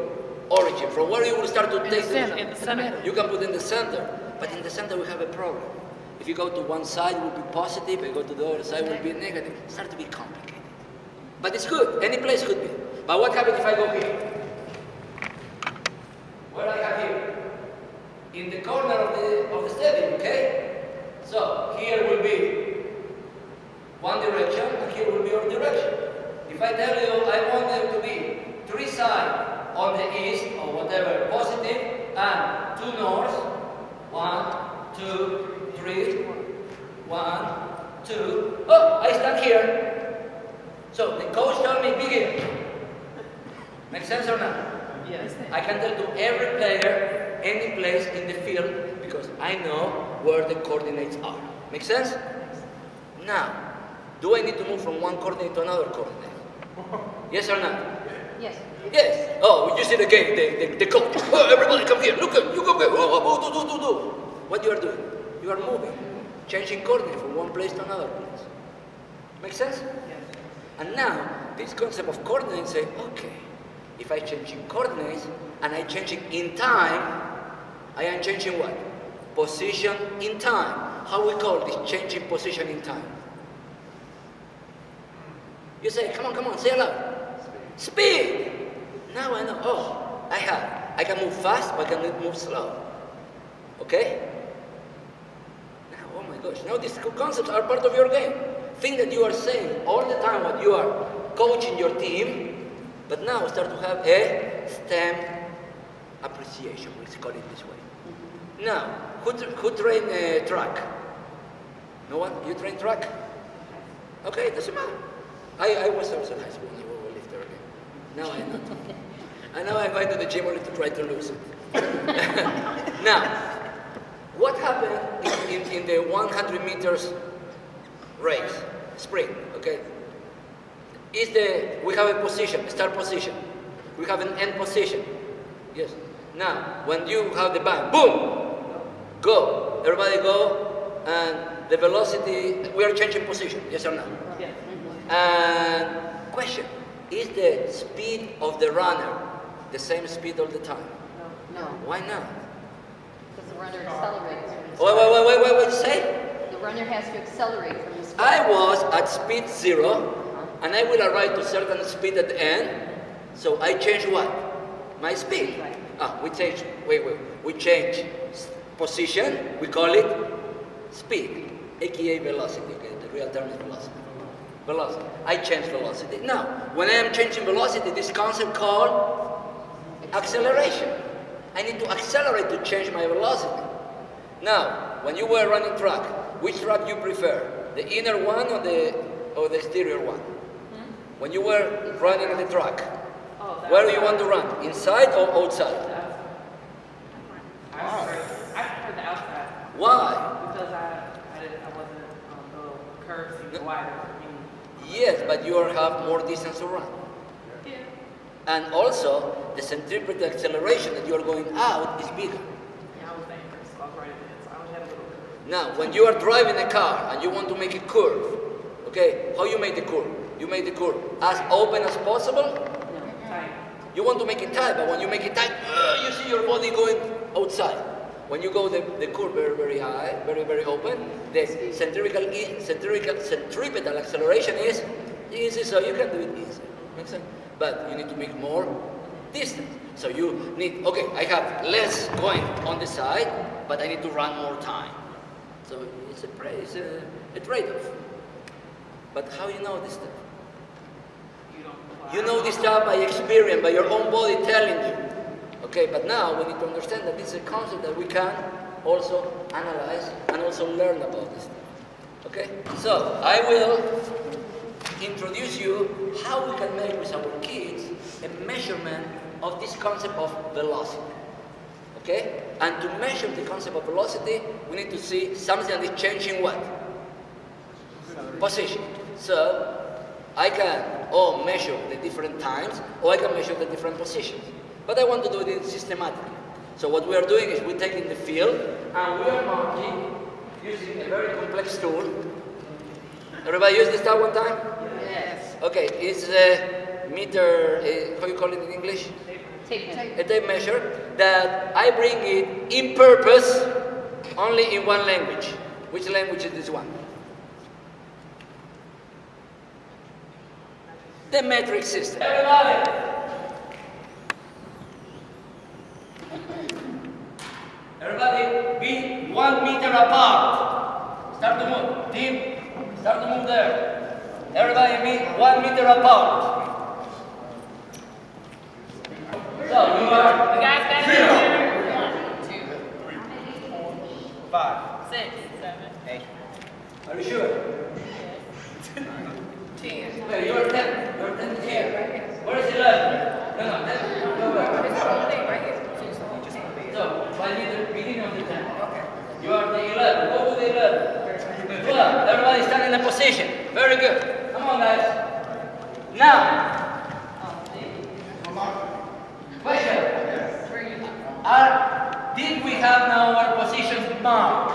origin, from where you will start to take in the center. You can put in the center, but in the center we have a problem. If you go to one side, it will be positive. If you go to the other side, it will be negative. It starts to be complicated. But it's good. Any place could be. But what happens if I go here? What I have here? In the corner of the stadium, okay? So here will be one direction, and here will be your direction. If I tell you I want them to be 3 sides on the east or whatever, positive, and 2 north, 1, 2, 3, 1, 2. Oh, I stand here. So the coach told me begin. Make sense or not? Yes. I can tell to every player any place in the field because I know where the coordinates are. Make sense? Now, do I need to move from one coordinate to another coordinate? Yes or not? Yes. Yes. Oh, you see the game, the coach. Oh, everybody come here. Look, you come here. Oh, do. What you are doing? You are moving, changing coordinate from one place to another place. Make sense? Yes. And now, this concept of coordinates say, okay, if I change in coordinates and I change it in time, I am changing what? Position in time. How we call this changing position in time? You say, come on, say it loud. Speed. Now I know, oh, I can move fast, but I can move slow. Okay? Now, oh my gosh, now these concepts are part of your game. Think that you are saying all the time what you are coaching your team, but now start to have a STEM appreciation, let's call it this way. Now, who train track? No one? You train track? Okay, doesn't matter. I was also in high school when I was a lifter again. Now I'm not. And now I'm going to the gym only to try to lose it. Now, what happened in the 100 meters race, sprint, okay? We have a position, a start position. We have an end position. Yes. Now, when you have the bang, boom, go. Everybody go, and the velocity, we are changing position, yes or no? Yes. And question, is the speed of the runner the same speed all the time? No. Why not? Because the runner accelerates. Wait, say? The runner has to accelerate from the speed. I was at speed 0, and I will arrive to a certain speed at the end, so I change what? My speed. We change, we change position, we call it speed, aka velocity, okay? The real term is velocity. Velocity. I change velocity. Now, when I am changing velocity, this concept called acceleration. I need to accelerate to change my velocity. Now, when you were running track, which track you prefer? The inner one or the exterior one? When you were running in the track, where do you want to run? Inside or outside? I prefer the outside. Why? Because I wasn't the curves seem wider for me. Yes, but you have more distance to run. Yeah. And also, the centripetal acceleration that you are going out is bigger. Yeah, I was dangerous. I was right at the end, so I had a little curve. Now, when you are driving a car and you want to make a curve, okay, how you make the curve? You make the curve as open as possible. Tight. You want to make it tight, but when you make it tight, you see your body going outside. When you go the curve very, very high, very, very open, the centripetal acceleration is easy, so you can do it easy. Makes sense? But you need to make more distance. So you need, okay, I have less going on the side, but I need to run more time. So it's a trade-off. But how you know this stuff? You know this stuff by experience, by your own body telling you. Okay, but now we need to understand that this is a concept that we can also analyze and also learn about this stuff. Okay? So I will introduce you how we can make with our kids a measurement of this concept of velocity. Okay? And to measure the concept of velocity, we need to see something that is changing what? Position. So I can measure the different times, or I can measure the different positions. But I want to do it systematically. So what we are doing is we're taking the field and we are marking using a very complex tool. Everybody use this tool one time? Yes. Okay, it's a meter, how you call it in English? A tape measure that I bring it in purpose only in one language. Which language is this one? The metric system. Everybody! Everybody be 1 meter apart. Start to move. Team, start to move there. Everybody be 1 meter apart. So you are. You guys got it? 1, 2, 3, 4, 5, 6, 7, 8. Are you sure? 10. Okay, you're 10. You're 10 here. Where is 11? No, 10. So, by the beginning of the 10. Okay. You are the 11. Go to the 11. 12. Everybody stand in a position. Very good. Come on, guys. Now. Question. Did we have now our positions marked?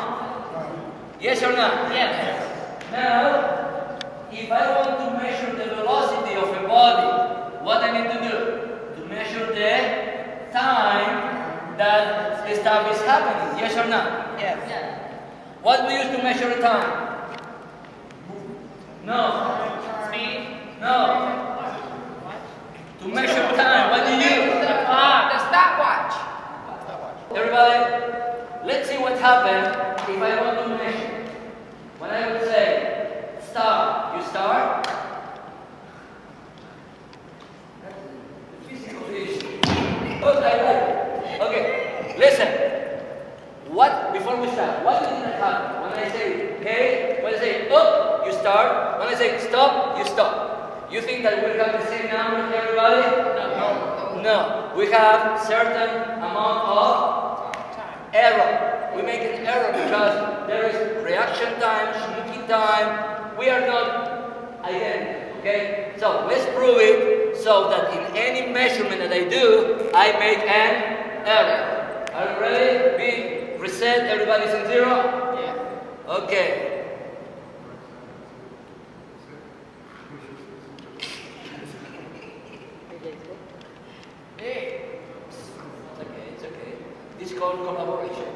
Yes or no? Yes. Now, if I want to measure the velocity of a body, what I need to do? To measure the time that the stuff is happening. Yes or no? Yes. What we use to measure the time? No. Speed. No. To measure time, what do you use? The clock. The stopwatch. Everybody, let's see what happens if I want to measure. When I would say start, you start. Okay, listen. What, before we start, what did it happen? When I say okay, when I say up, you start. When I say stop, you stop. You think that we'll have the same number, everybody? No. No. We have certain amount of error. We make an error because there is reaction time, shrinking time. We are not identical, okay? So let's prove it so that in any measurement that I do, I make an error. Are you ready? Be reset, everybody's in 0? Yeah. Okay. It's okay. This is called collaboration.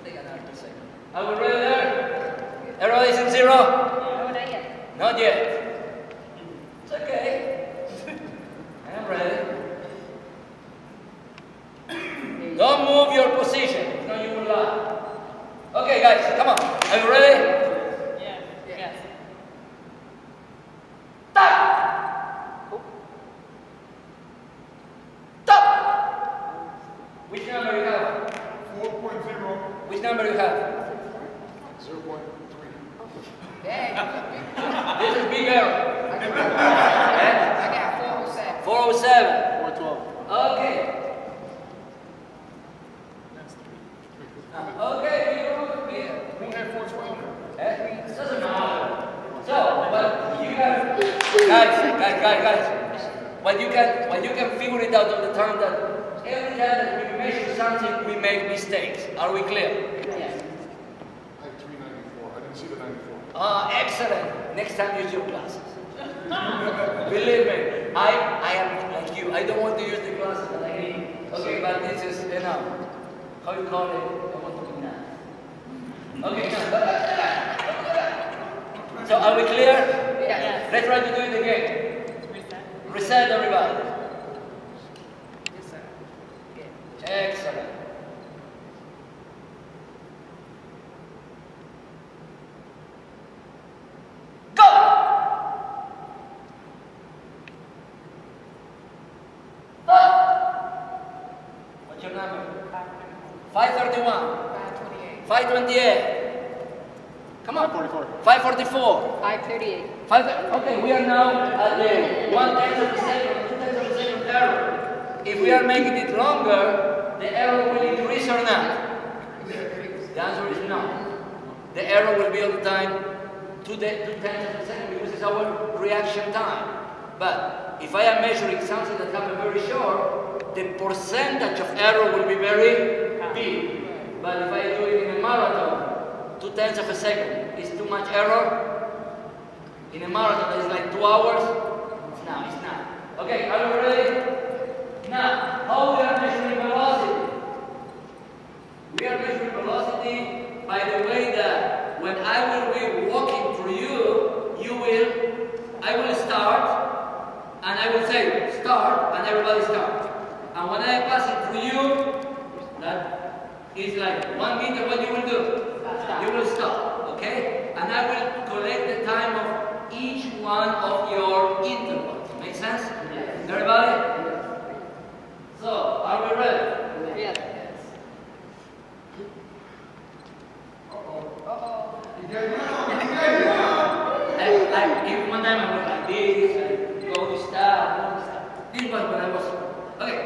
Take another second. Are we ready there? Everybody's in 0? No, not yet. Not yet. Which number you have? 0.3. This is big error. I got 407. 407. 412. Okay. Okay, we have 412. It doesn't matter. So, but you can, guys. When you can figure it out on the time that every time that we measure something, we make mistakes. Are we clear? Yes. I have 394. I didn't see the 94. Excellent. Next time use your glasses. Believe me, I am like you. I don't want to use the glasses that I need. Okay, but this is enough. How you call it? I want to do that. Okay, so are we clear? Yes. Let's try to do it again. Reset everybody. Excellent. Go! What's your number? 531. 528. Come on. 544. 538. Okay, we are now at the 1/10 of a second, 2/10 of a second error. If we are making it longer, the error will increase or not? The answer is no. The error will be all the time 2/10 of a second because it's our reaction time. But if I am measuring something that happened very short, the percentage of error will be very big. But if I do it in a marathon, 2/10 of a second is too much error. In a marathon that is like 2 hours, it's not. Okay, are you ready? Now, how we are measuring velocity? We are measuring velocity by the way that when I will be walking through I will start, and I will say start, and everybody start. And when I am passing through you, that is like 1 meter, what you will do? You will stop, okay? And I will collect the time of each one of your intervals. Make sense? Yes. Everybody? So, are we ready? Yes. If one time I was like this, I go to stop. This was when I was, okay.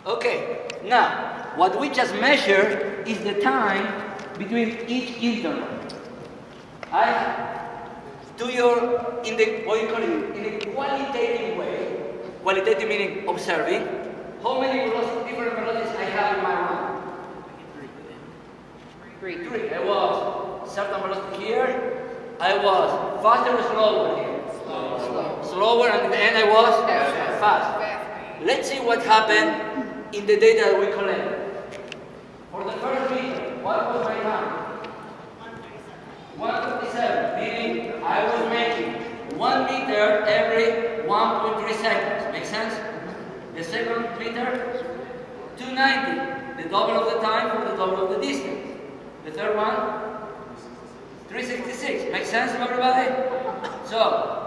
Okay, now, what we just measured is the time between each interval. In the qualitative way, qualitative meaning observing, how many different velocities I have in my mind? Three. I was certain velocity here, I was faster or slower here? Slower, and in the end I was fast. Let's see what happened in the data that we collect. For the first meter, what was my time? 1:57, meaning I was making 1 meter every 1.3 seconds. Make sense? The second meter, 290, the double of the time for the double of the distance. The third one, 366. Make sense, everybody? So,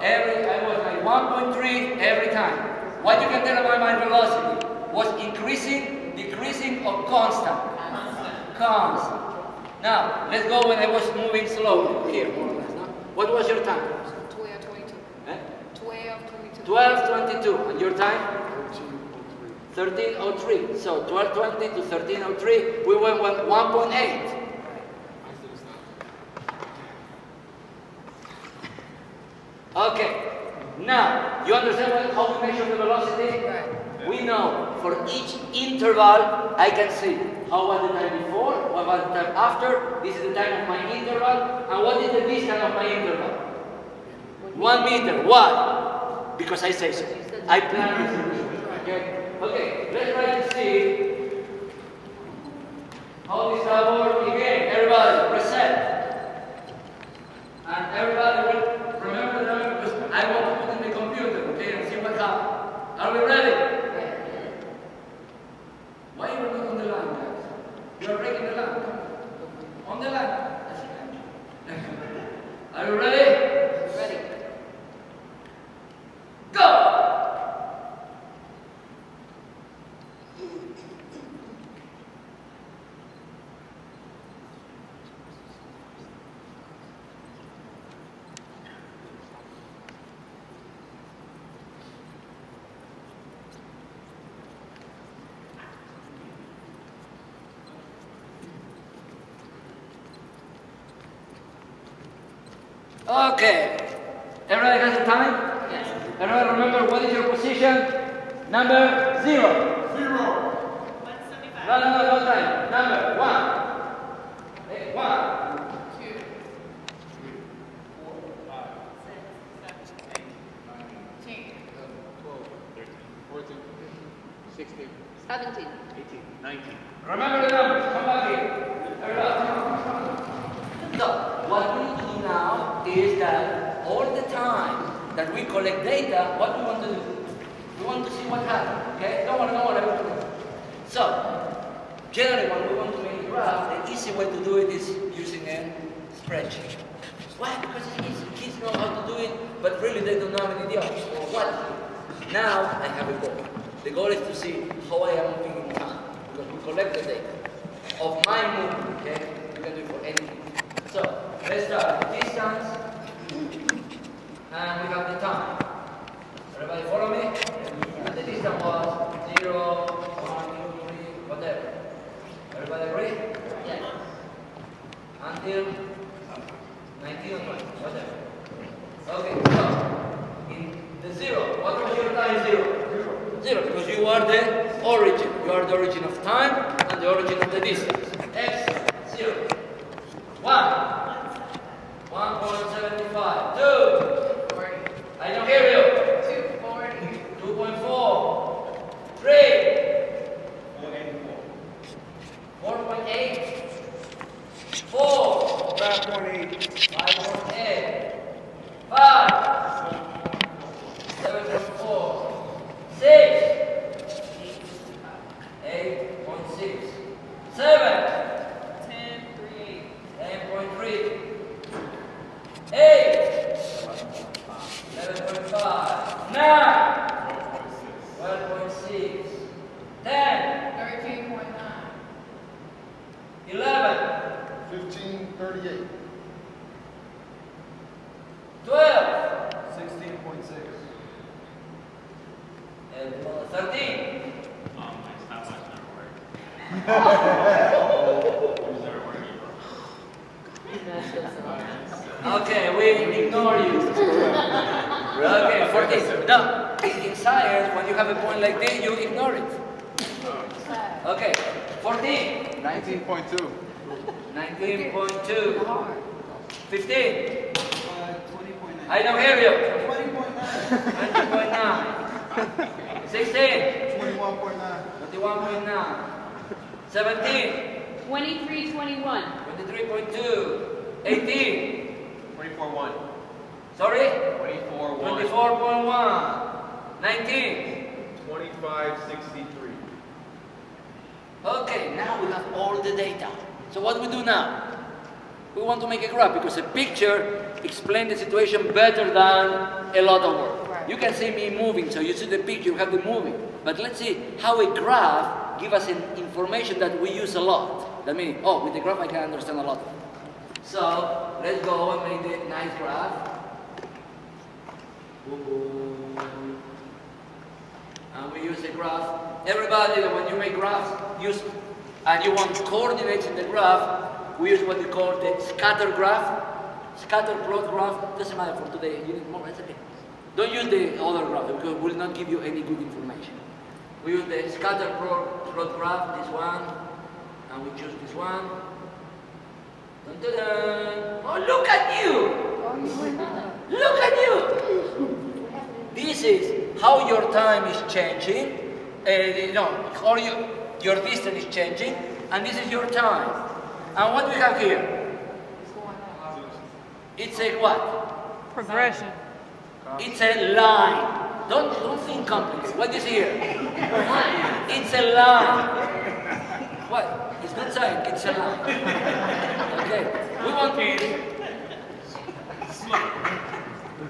I was like 1.3 every time. What you can tell about my velocity? Was increasing, decreasing, or constant? Constant. Now, let's go when I was moving slowly. Here, more or less. No? What was your time? 12:22. Eh? 12:22. 12:22. And your time? 13:03. So 12:20 to 13:03, we went 1.8. Okay. Now, you understand how we measure the velocity? We know for each interval, I can see how was the time before, what was the time after, this is the time of my interval, and what is the distance of my interval? 1 meter. Why? Because I say so. I plan this. Okay, let's try to see how this will work again. Everybody, reset. And everybody will remember the number because I want to put in the computer, okay, and see what happens. Are we ready? Why are you not on the line, guys? You are breaking the line. On the line. Are you ready? Ready. Go! Okay. Everybody has the time? Yes. Everybody remember what is your position? Number 0. 175. No time. Number 1. Hey, 1. 2. 3. 4, 5, 6, 7, 8, 9, 10, 11, 12, 13, 14, 15, 16, 17, 18, 19. Remember the numbers. Come back here. Everybody. So, what we need to do now is that all the time that we collect data, what we want to do? We want to see what happened, okay? Don't worry. So, generally when we want to make a graph, the easy way to do it is using a spreadsheet. Why? Because it's easy. Kids know how to do it, but really they don't have any idea of what to do. Now, I have a goal. The goal is to see how I am moving in time, because we collect the data of my movement, okay? You can do it for anything. So, let's start with distance, and we have the time. Everybody follow me? And the distance was 0, 1, 2, 3, whatever. Everybody agree? Yes. Until 19 or 20, whatever. Okay, so, in the 0, what was your time 0? 0, because you are the origin. You are the origin of time and the origin of the distance. X, 0. 1. 1.75. 2. 40. I don't hear you. 240. 2.4. 3. 4.8. 4. 5.8. 5.8. 5. 7.4. 6. 8.6. 7. 10.3. 8. 11.5. 9. 12.6. 10. 13.9. 11. 1538. 12. 16.6. And 13. Okay, we ignore you. Okay, 14. No, in science, when you have a point like this, you ignore it. Okay, 14. 19.2. 19.2. 15. 20.9. I don't hear you. 20.9. 16. 21.9. 21.9. 17. 2321. 23.2. 18. 24.1. Sorry? 24.1. 24.1. 19. 25.63. Okay, now we have all the data. So what we do now? We want to make a graph because a picture explains the situation better than a lot of words. You can see me moving, so you see the picture, you have the moving. But let's see how a graph gives us information that we use a lot. That means, oh, with the graph I can understand a lot. So let's go and make the nice graph. And we use a graph. Everybody, when you make graphs, and you want coordinates in the graph, we use what we call the scatter graph. Scatter plot graph, doesn't matter for today, you need more, it's okay. Don't use the other graph because it will not give you any good information. We use the scatter plot graph, this one, and we choose this one. Dun, dun, dun. Oh, look at you! Look at you! This is how your time is changing, how your distance is changing, and this is your time. And what we have here? It's a what? Progression. It's a line. Don't think complicated. What is here? It's a line. What? It's not saying, it's a line. Okay. We want to...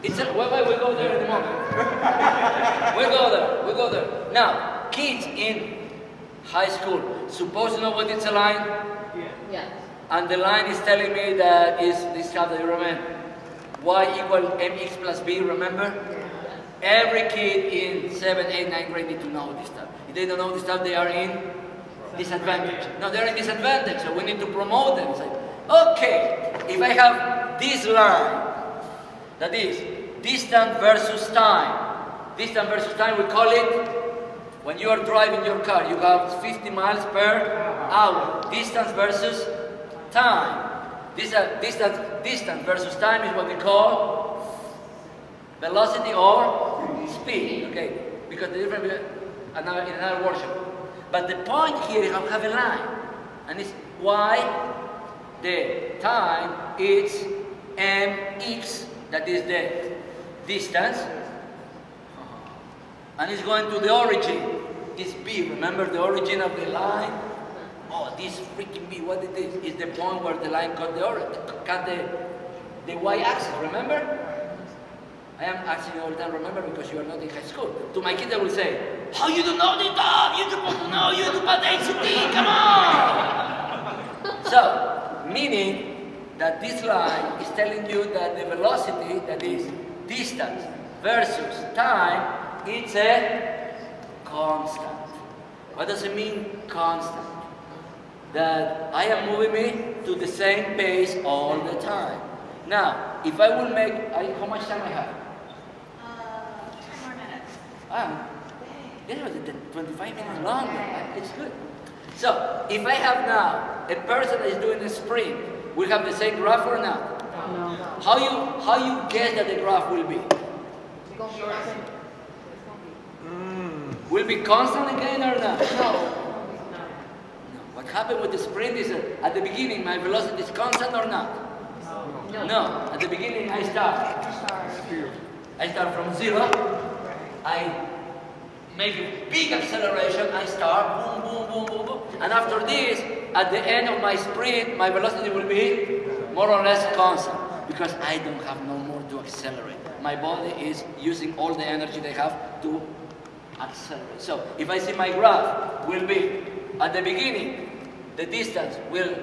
It's a... Wait, we go there in a moment. We go there. Now, kids in high school, supposed to know what it's a line? Yes. And the line is telling me that is this stuff that you remember. Y equal mx plus b, remember? Every kid in 7, 8, 9 grade need to know this stuff. If they don't know this stuff, they are in disadvantage. No, they're in disadvantage, so we need to promote them. Say, okay, if I have this line, that is distance versus time. Distance versus time, we call it, when you are driving your car, you have 50 miles per hour. Distance versus time. Distance versus time is what we call velocity or speed, okay? Because the difference in another workshop. But the point here is I have a line, and it's why the time is mx, that is the distance, and it's going to the origin. This b, remember the origin of the line? Oh, this freaking b, what it is the point where the line cut the y-axis, remember? I am asking you all the time, remember, because you are not in high school. To my kids I will say, how you don't know this stuff? You're supposed to know, you're supposed to HCT, come on! So, meaning that this line is telling you that the velocity, that is distance versus time, it's a constant. What does it mean, constant? That I am moving me to the same pace all the time. Now, if I will make, how much time I have? 10 more minutes. This was 25 minutes longer. It's good. So, if I have now a person that is doing a sprint, will have the same graph or not? No. How you guess that the graph will be? Will be constant again or not? No. What happened with the sprint is at the beginning my velocity is constant or not? No. At the beginning I start from 0. I make a big acceleration. I start boom, boom, boom, boom, boom. And after this, at the end of my sprint, my velocity will be more or less constant because I don't have no more to accelerate. My body is using all the energy they have to accelerate. So if I see my graph will be at the beginning, the distance will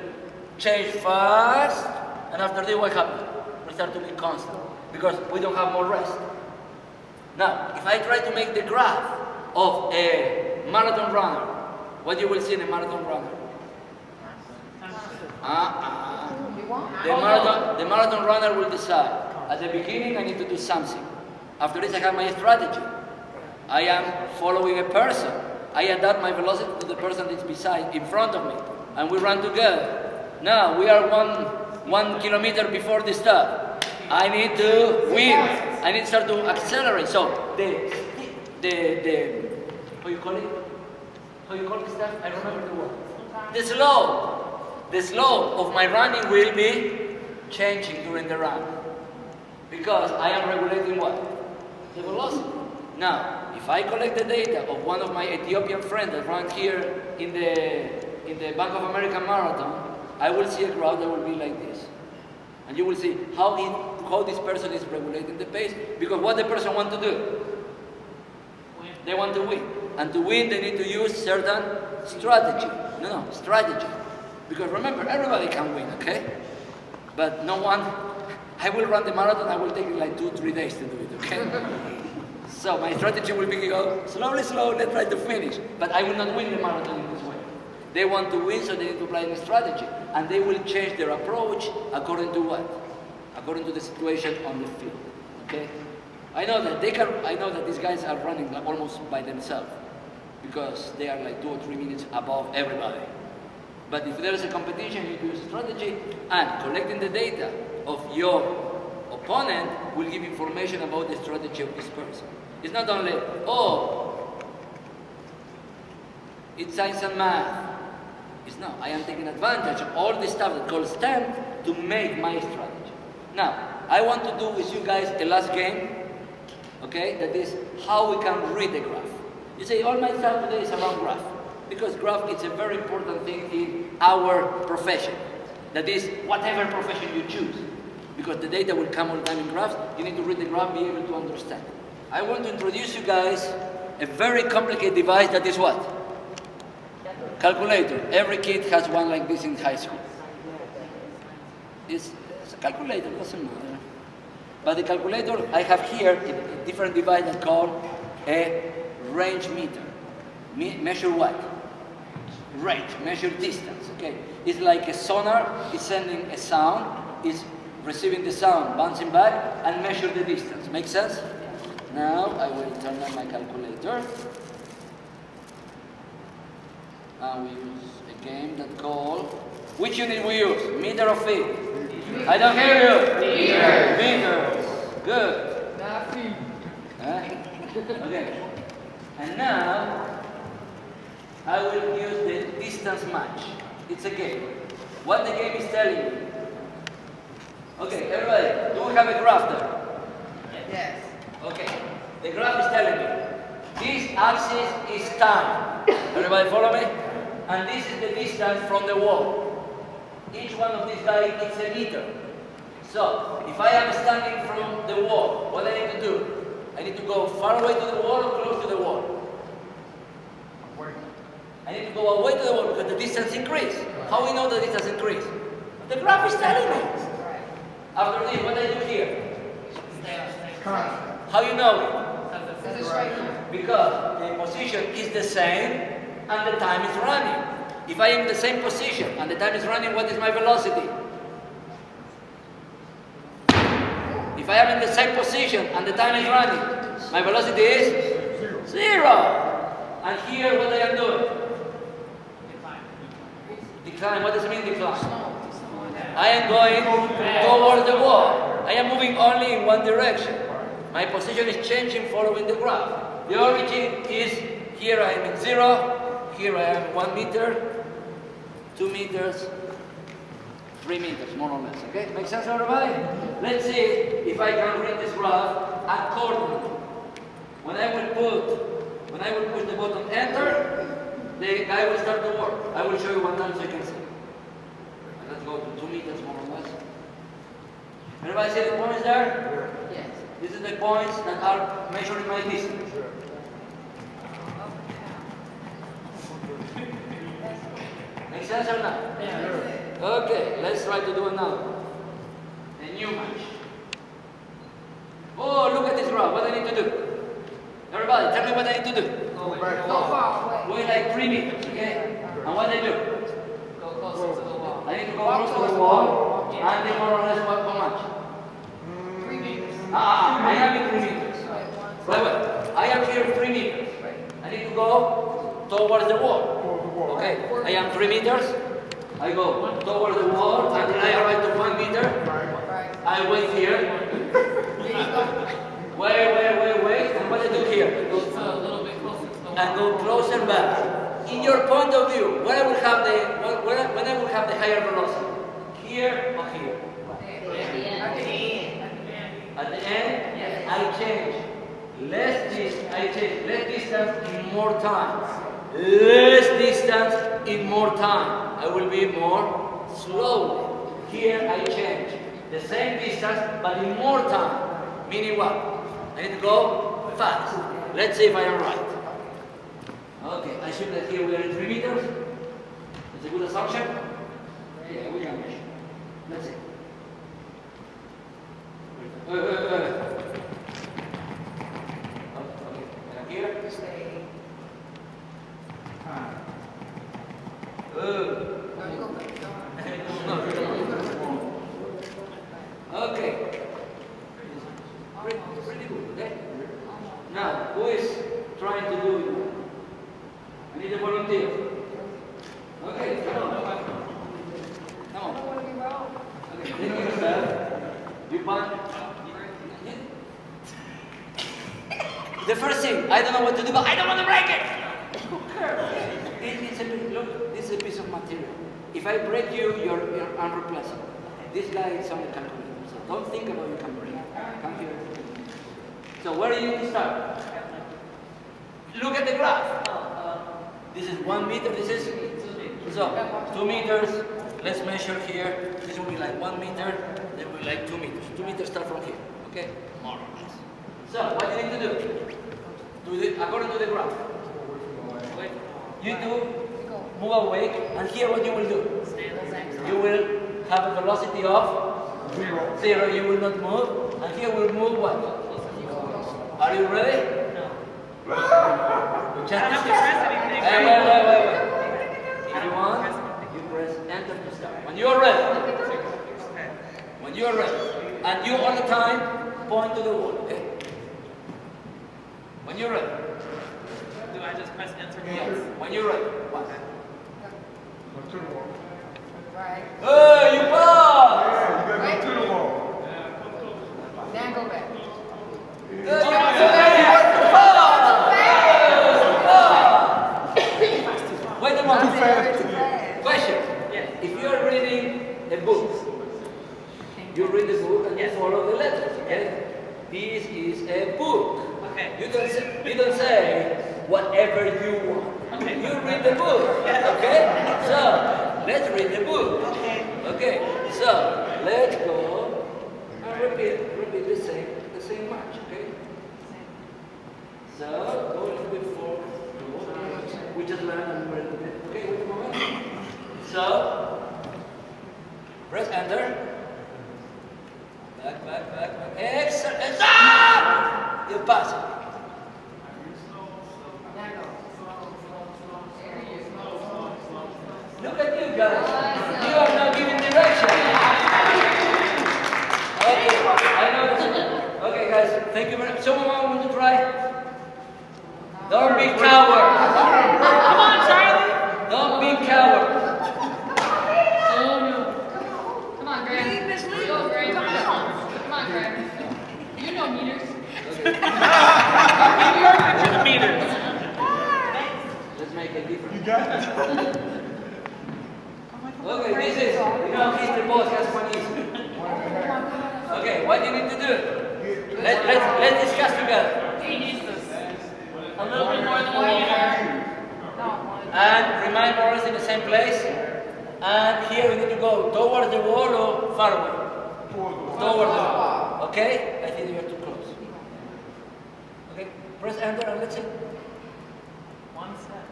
change fast, and after that what happens? We start to be constant because we don't have more rest. Now, if I try to make the graph of a marathon runner, what you will see in a marathon runner? The marathon runner will decide. At the beginning, I need to do something. After this, I have my strategy. I am following a person. I adapt my velocity to the person that's beside, in front of me, and we run together. Now, we are one kilometer before the start. I need to win. I need to start to accelerate. So, how you call it? How you call this stuff? I remember the word. The slope of my running will be changing during the run. Because I am regulating what? The velocity. Now, if I collect the data of one of my Ethiopian friends that ran here in the Bank of America Marathon, I will see a graph that will be like this. And you will see how this person is regulating the pace, because what the person wants to do? They want to win. And to win, they need to use certain strategy. No, strategy. Because remember, everybody can win, okay? But no one, I will run the marathon, I will take it like 2-3 days to do it, okay? So my strategy will be go slowly, let's try to finish. But I will not win the marathon in this way. They want to win, so they need to apply a strategy. And they will change their approach according to what? According to the situation on the field, okay? I know that these guys are running almost by themselves because they are like 2 or 3 minutes above everybody. But if there is a competition, you use strategy and collecting the data of opponent will give information about the strategy of this person. It's not only, oh, it's science and math. It's not. I am taking advantage of all the stuff that calls STEM to make my strategy. Now, I want to do with you guys a last game, okay? That is how we can read the graph. You say, all my stuff today is around graph, because graph is a very important thing in our profession. That is, whatever profession you choose. Because the data will come all the time in graphs, you need to read the graph, be able to understand. I want to introduce you guys a very complicated device that is what? Calculator. Every kid has one like this in high school. It's a calculator, doesn't matter. But the calculator, I have here a different device that's called a range meter. Measure what? Range, measure distance, okay? It's like a sonar, it's sending a sound, it's receiving the sound, bouncing back, and measure the distance. Make sense? Now, I will turn on my calculator. And we use a game that called, which unit we use? Meter or feet? I don't hear you. Meters. Meters. Good. Not feet. Okay. And now, I will use the distance match. It's a game. What the game is telling you. Okay, everybody, do we have a graph there? Yes. Okay. The graph is telling me this axis is time. Everybody follow me? And this is the distance from the wall. Each one of these guys is a meter. So, if I am standing from the wall, what I need to do? I need to go far away to the wall or close to the wall? I need to go away to the wall because the distance increases. How we know the distance increases? The graph is telling me. After this, what I do here? How you know it? Because the position is the same and the time is running. If I am in the same position and the time is running, what is my velocity? If I am in the same position and the time is running, my velocity is 0. And here, what I am doing? Decline. What does it mean, decline? I am going towards the wall. I am moving only in one direction. My position is changing following the graph. The origin is here I am at 0, here I am 1 meter, 2 meters, 3 meters, more or less. Okay? Make sense, everybody? Let's see if I can read this graph accordingly. When I will push the button enter, the guy will start to work. I will show you one time so you can see. Let's go to 2 meters, more or less. Everybody see the points there? Yes. This is the points that are measuring my distance. Make sense or not? Yeah. Okay, let's try to do another. A new match. Oh, look at this graph. What I need to do? Everybody, tell me what I need to do. Go far away. Go like 3 meters, okay? And what I do? Go closer to the wall. I need to go close to the wall. And then more or less how much? 3 meters. I am in 3 meters. Wait. I am here 3 meters. I need to go towards the wall. Okay, I am 3 meters. I go towards the wall until I arrive to 1 meter. I wait here. Wait. And what I do here? Go a little bit closer to the wall. And go closer back. In your point of view, when I will have the higher velocity? Here or here? At the end, I change. Less distance in more time. Less distance in more time. I will be more slowly. Here I change. The same distance, but in more time. Meaning what? I need to go fast. Let's see if I am right. Okay, I assume that here we are in 3 meters. It's a good assumption. Yeah, we can measure. Let's see. Okay, and here? Okay. Pretty good, okay? Now, who is trying to do it? I need a volunteer. Okay, come on. Come on. Okay, take yourself. You punch. first thing. I don't know what to do, but I don't want to break it. Look, this is a piece of material. If I break you, you're unreplaceable. This guy is on the calculator, so don't think about you can break it. Come here. So where do you need to start? Look at the graph. This is 1 meter, this is, so 2 meters, let's measure here. This will be like 1 meter, then will be like 2 meters. 2 meters start from here, okay? More or less. So what do you need to do? According to the graph. Okay. You do move away, and here what you will do? You will have a velocity of 0, you will not move, and here will move what? Are you ready? Just wait. If you want, you press enter to start. When you are ready, and you all the time point to the wall, okay? When you're ready. Do I just press enter? Yes. When you're ready. What? To the wall. Right. Hey, you pass! Yeah, you gotta go to the wall. Now go back. Wait a moment. Question. If you are reading a book, you read the book and you follow the letters, okay? This is a book. Okay. You don't say whatever you want. Okay. You read the book, okay? So, let's read the book. Okay. So, let's go and repeat the same march, okay? So, go a little bit forward. We just learned and we're a little bit. Okay, wait a moment. So, press enter. Back. Excellent. Stop! You pass it. Look at you guys. You are now giving direction. Okay, I know this. Okay, guys, thank you very much. Someone want to try? Don't be coward. Come on, Charlie. Don't be coward. Oh no. Come on, Graham. Go, Graham. Come on, Graham. You know meters. Let's make a difference. You got it. Okay, this is, he's the boss, that's one easy. Okay, what do you need to do? Let's discuss together. A little bit more than 1 meter. And remind more or less in the same place. And here we need to go towards the wall or far away? Towards the wall. Okay? I think you are too close. Okay? Press enter and let's see. 1 step.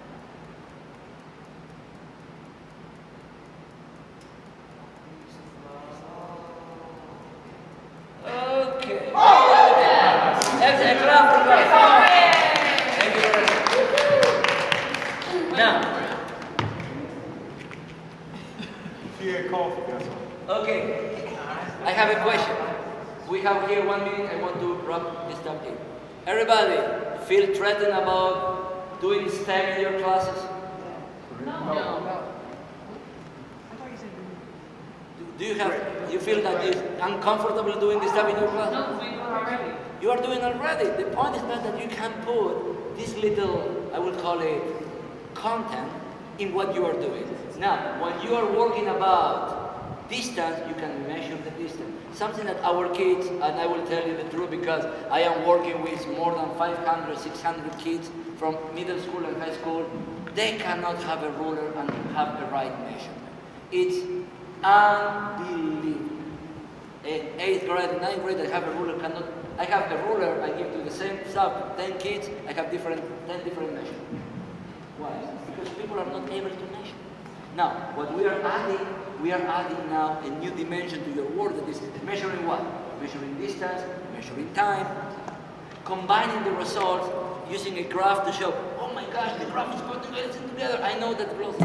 Okay. That's a clap for guys. Thank you very much. Now. Okay. I have a question. We have here 1 minute. I want to wrap this topic. Everybody feel threatened about doing STEM in your classes? No. Do you feel that it's uncomfortable doing this stuff in your class? No, we do it already. You are doing already. The point is not that you can put this little, I will call it, content in what you are doing. Now, when you are working about distance, you can measure the distance. Something that our kids, and I will tell you the truth because I am working with more than 500, 600 kids from middle school and high school, they cannot have a ruler and have the right measurement. It's unbelievable. In 8th grade, 9th grade, I have a ruler, I have a ruler, I give to the same stuff, 10 kids, I have 10 different measurements. Why? Because people are not able to measure. Now, what we are adding now a new dimension to your work, that is measuring what? Measuring distance, measuring time, combining the results, using a graph to show, oh my gosh, the graph is going to get it together, I know that close.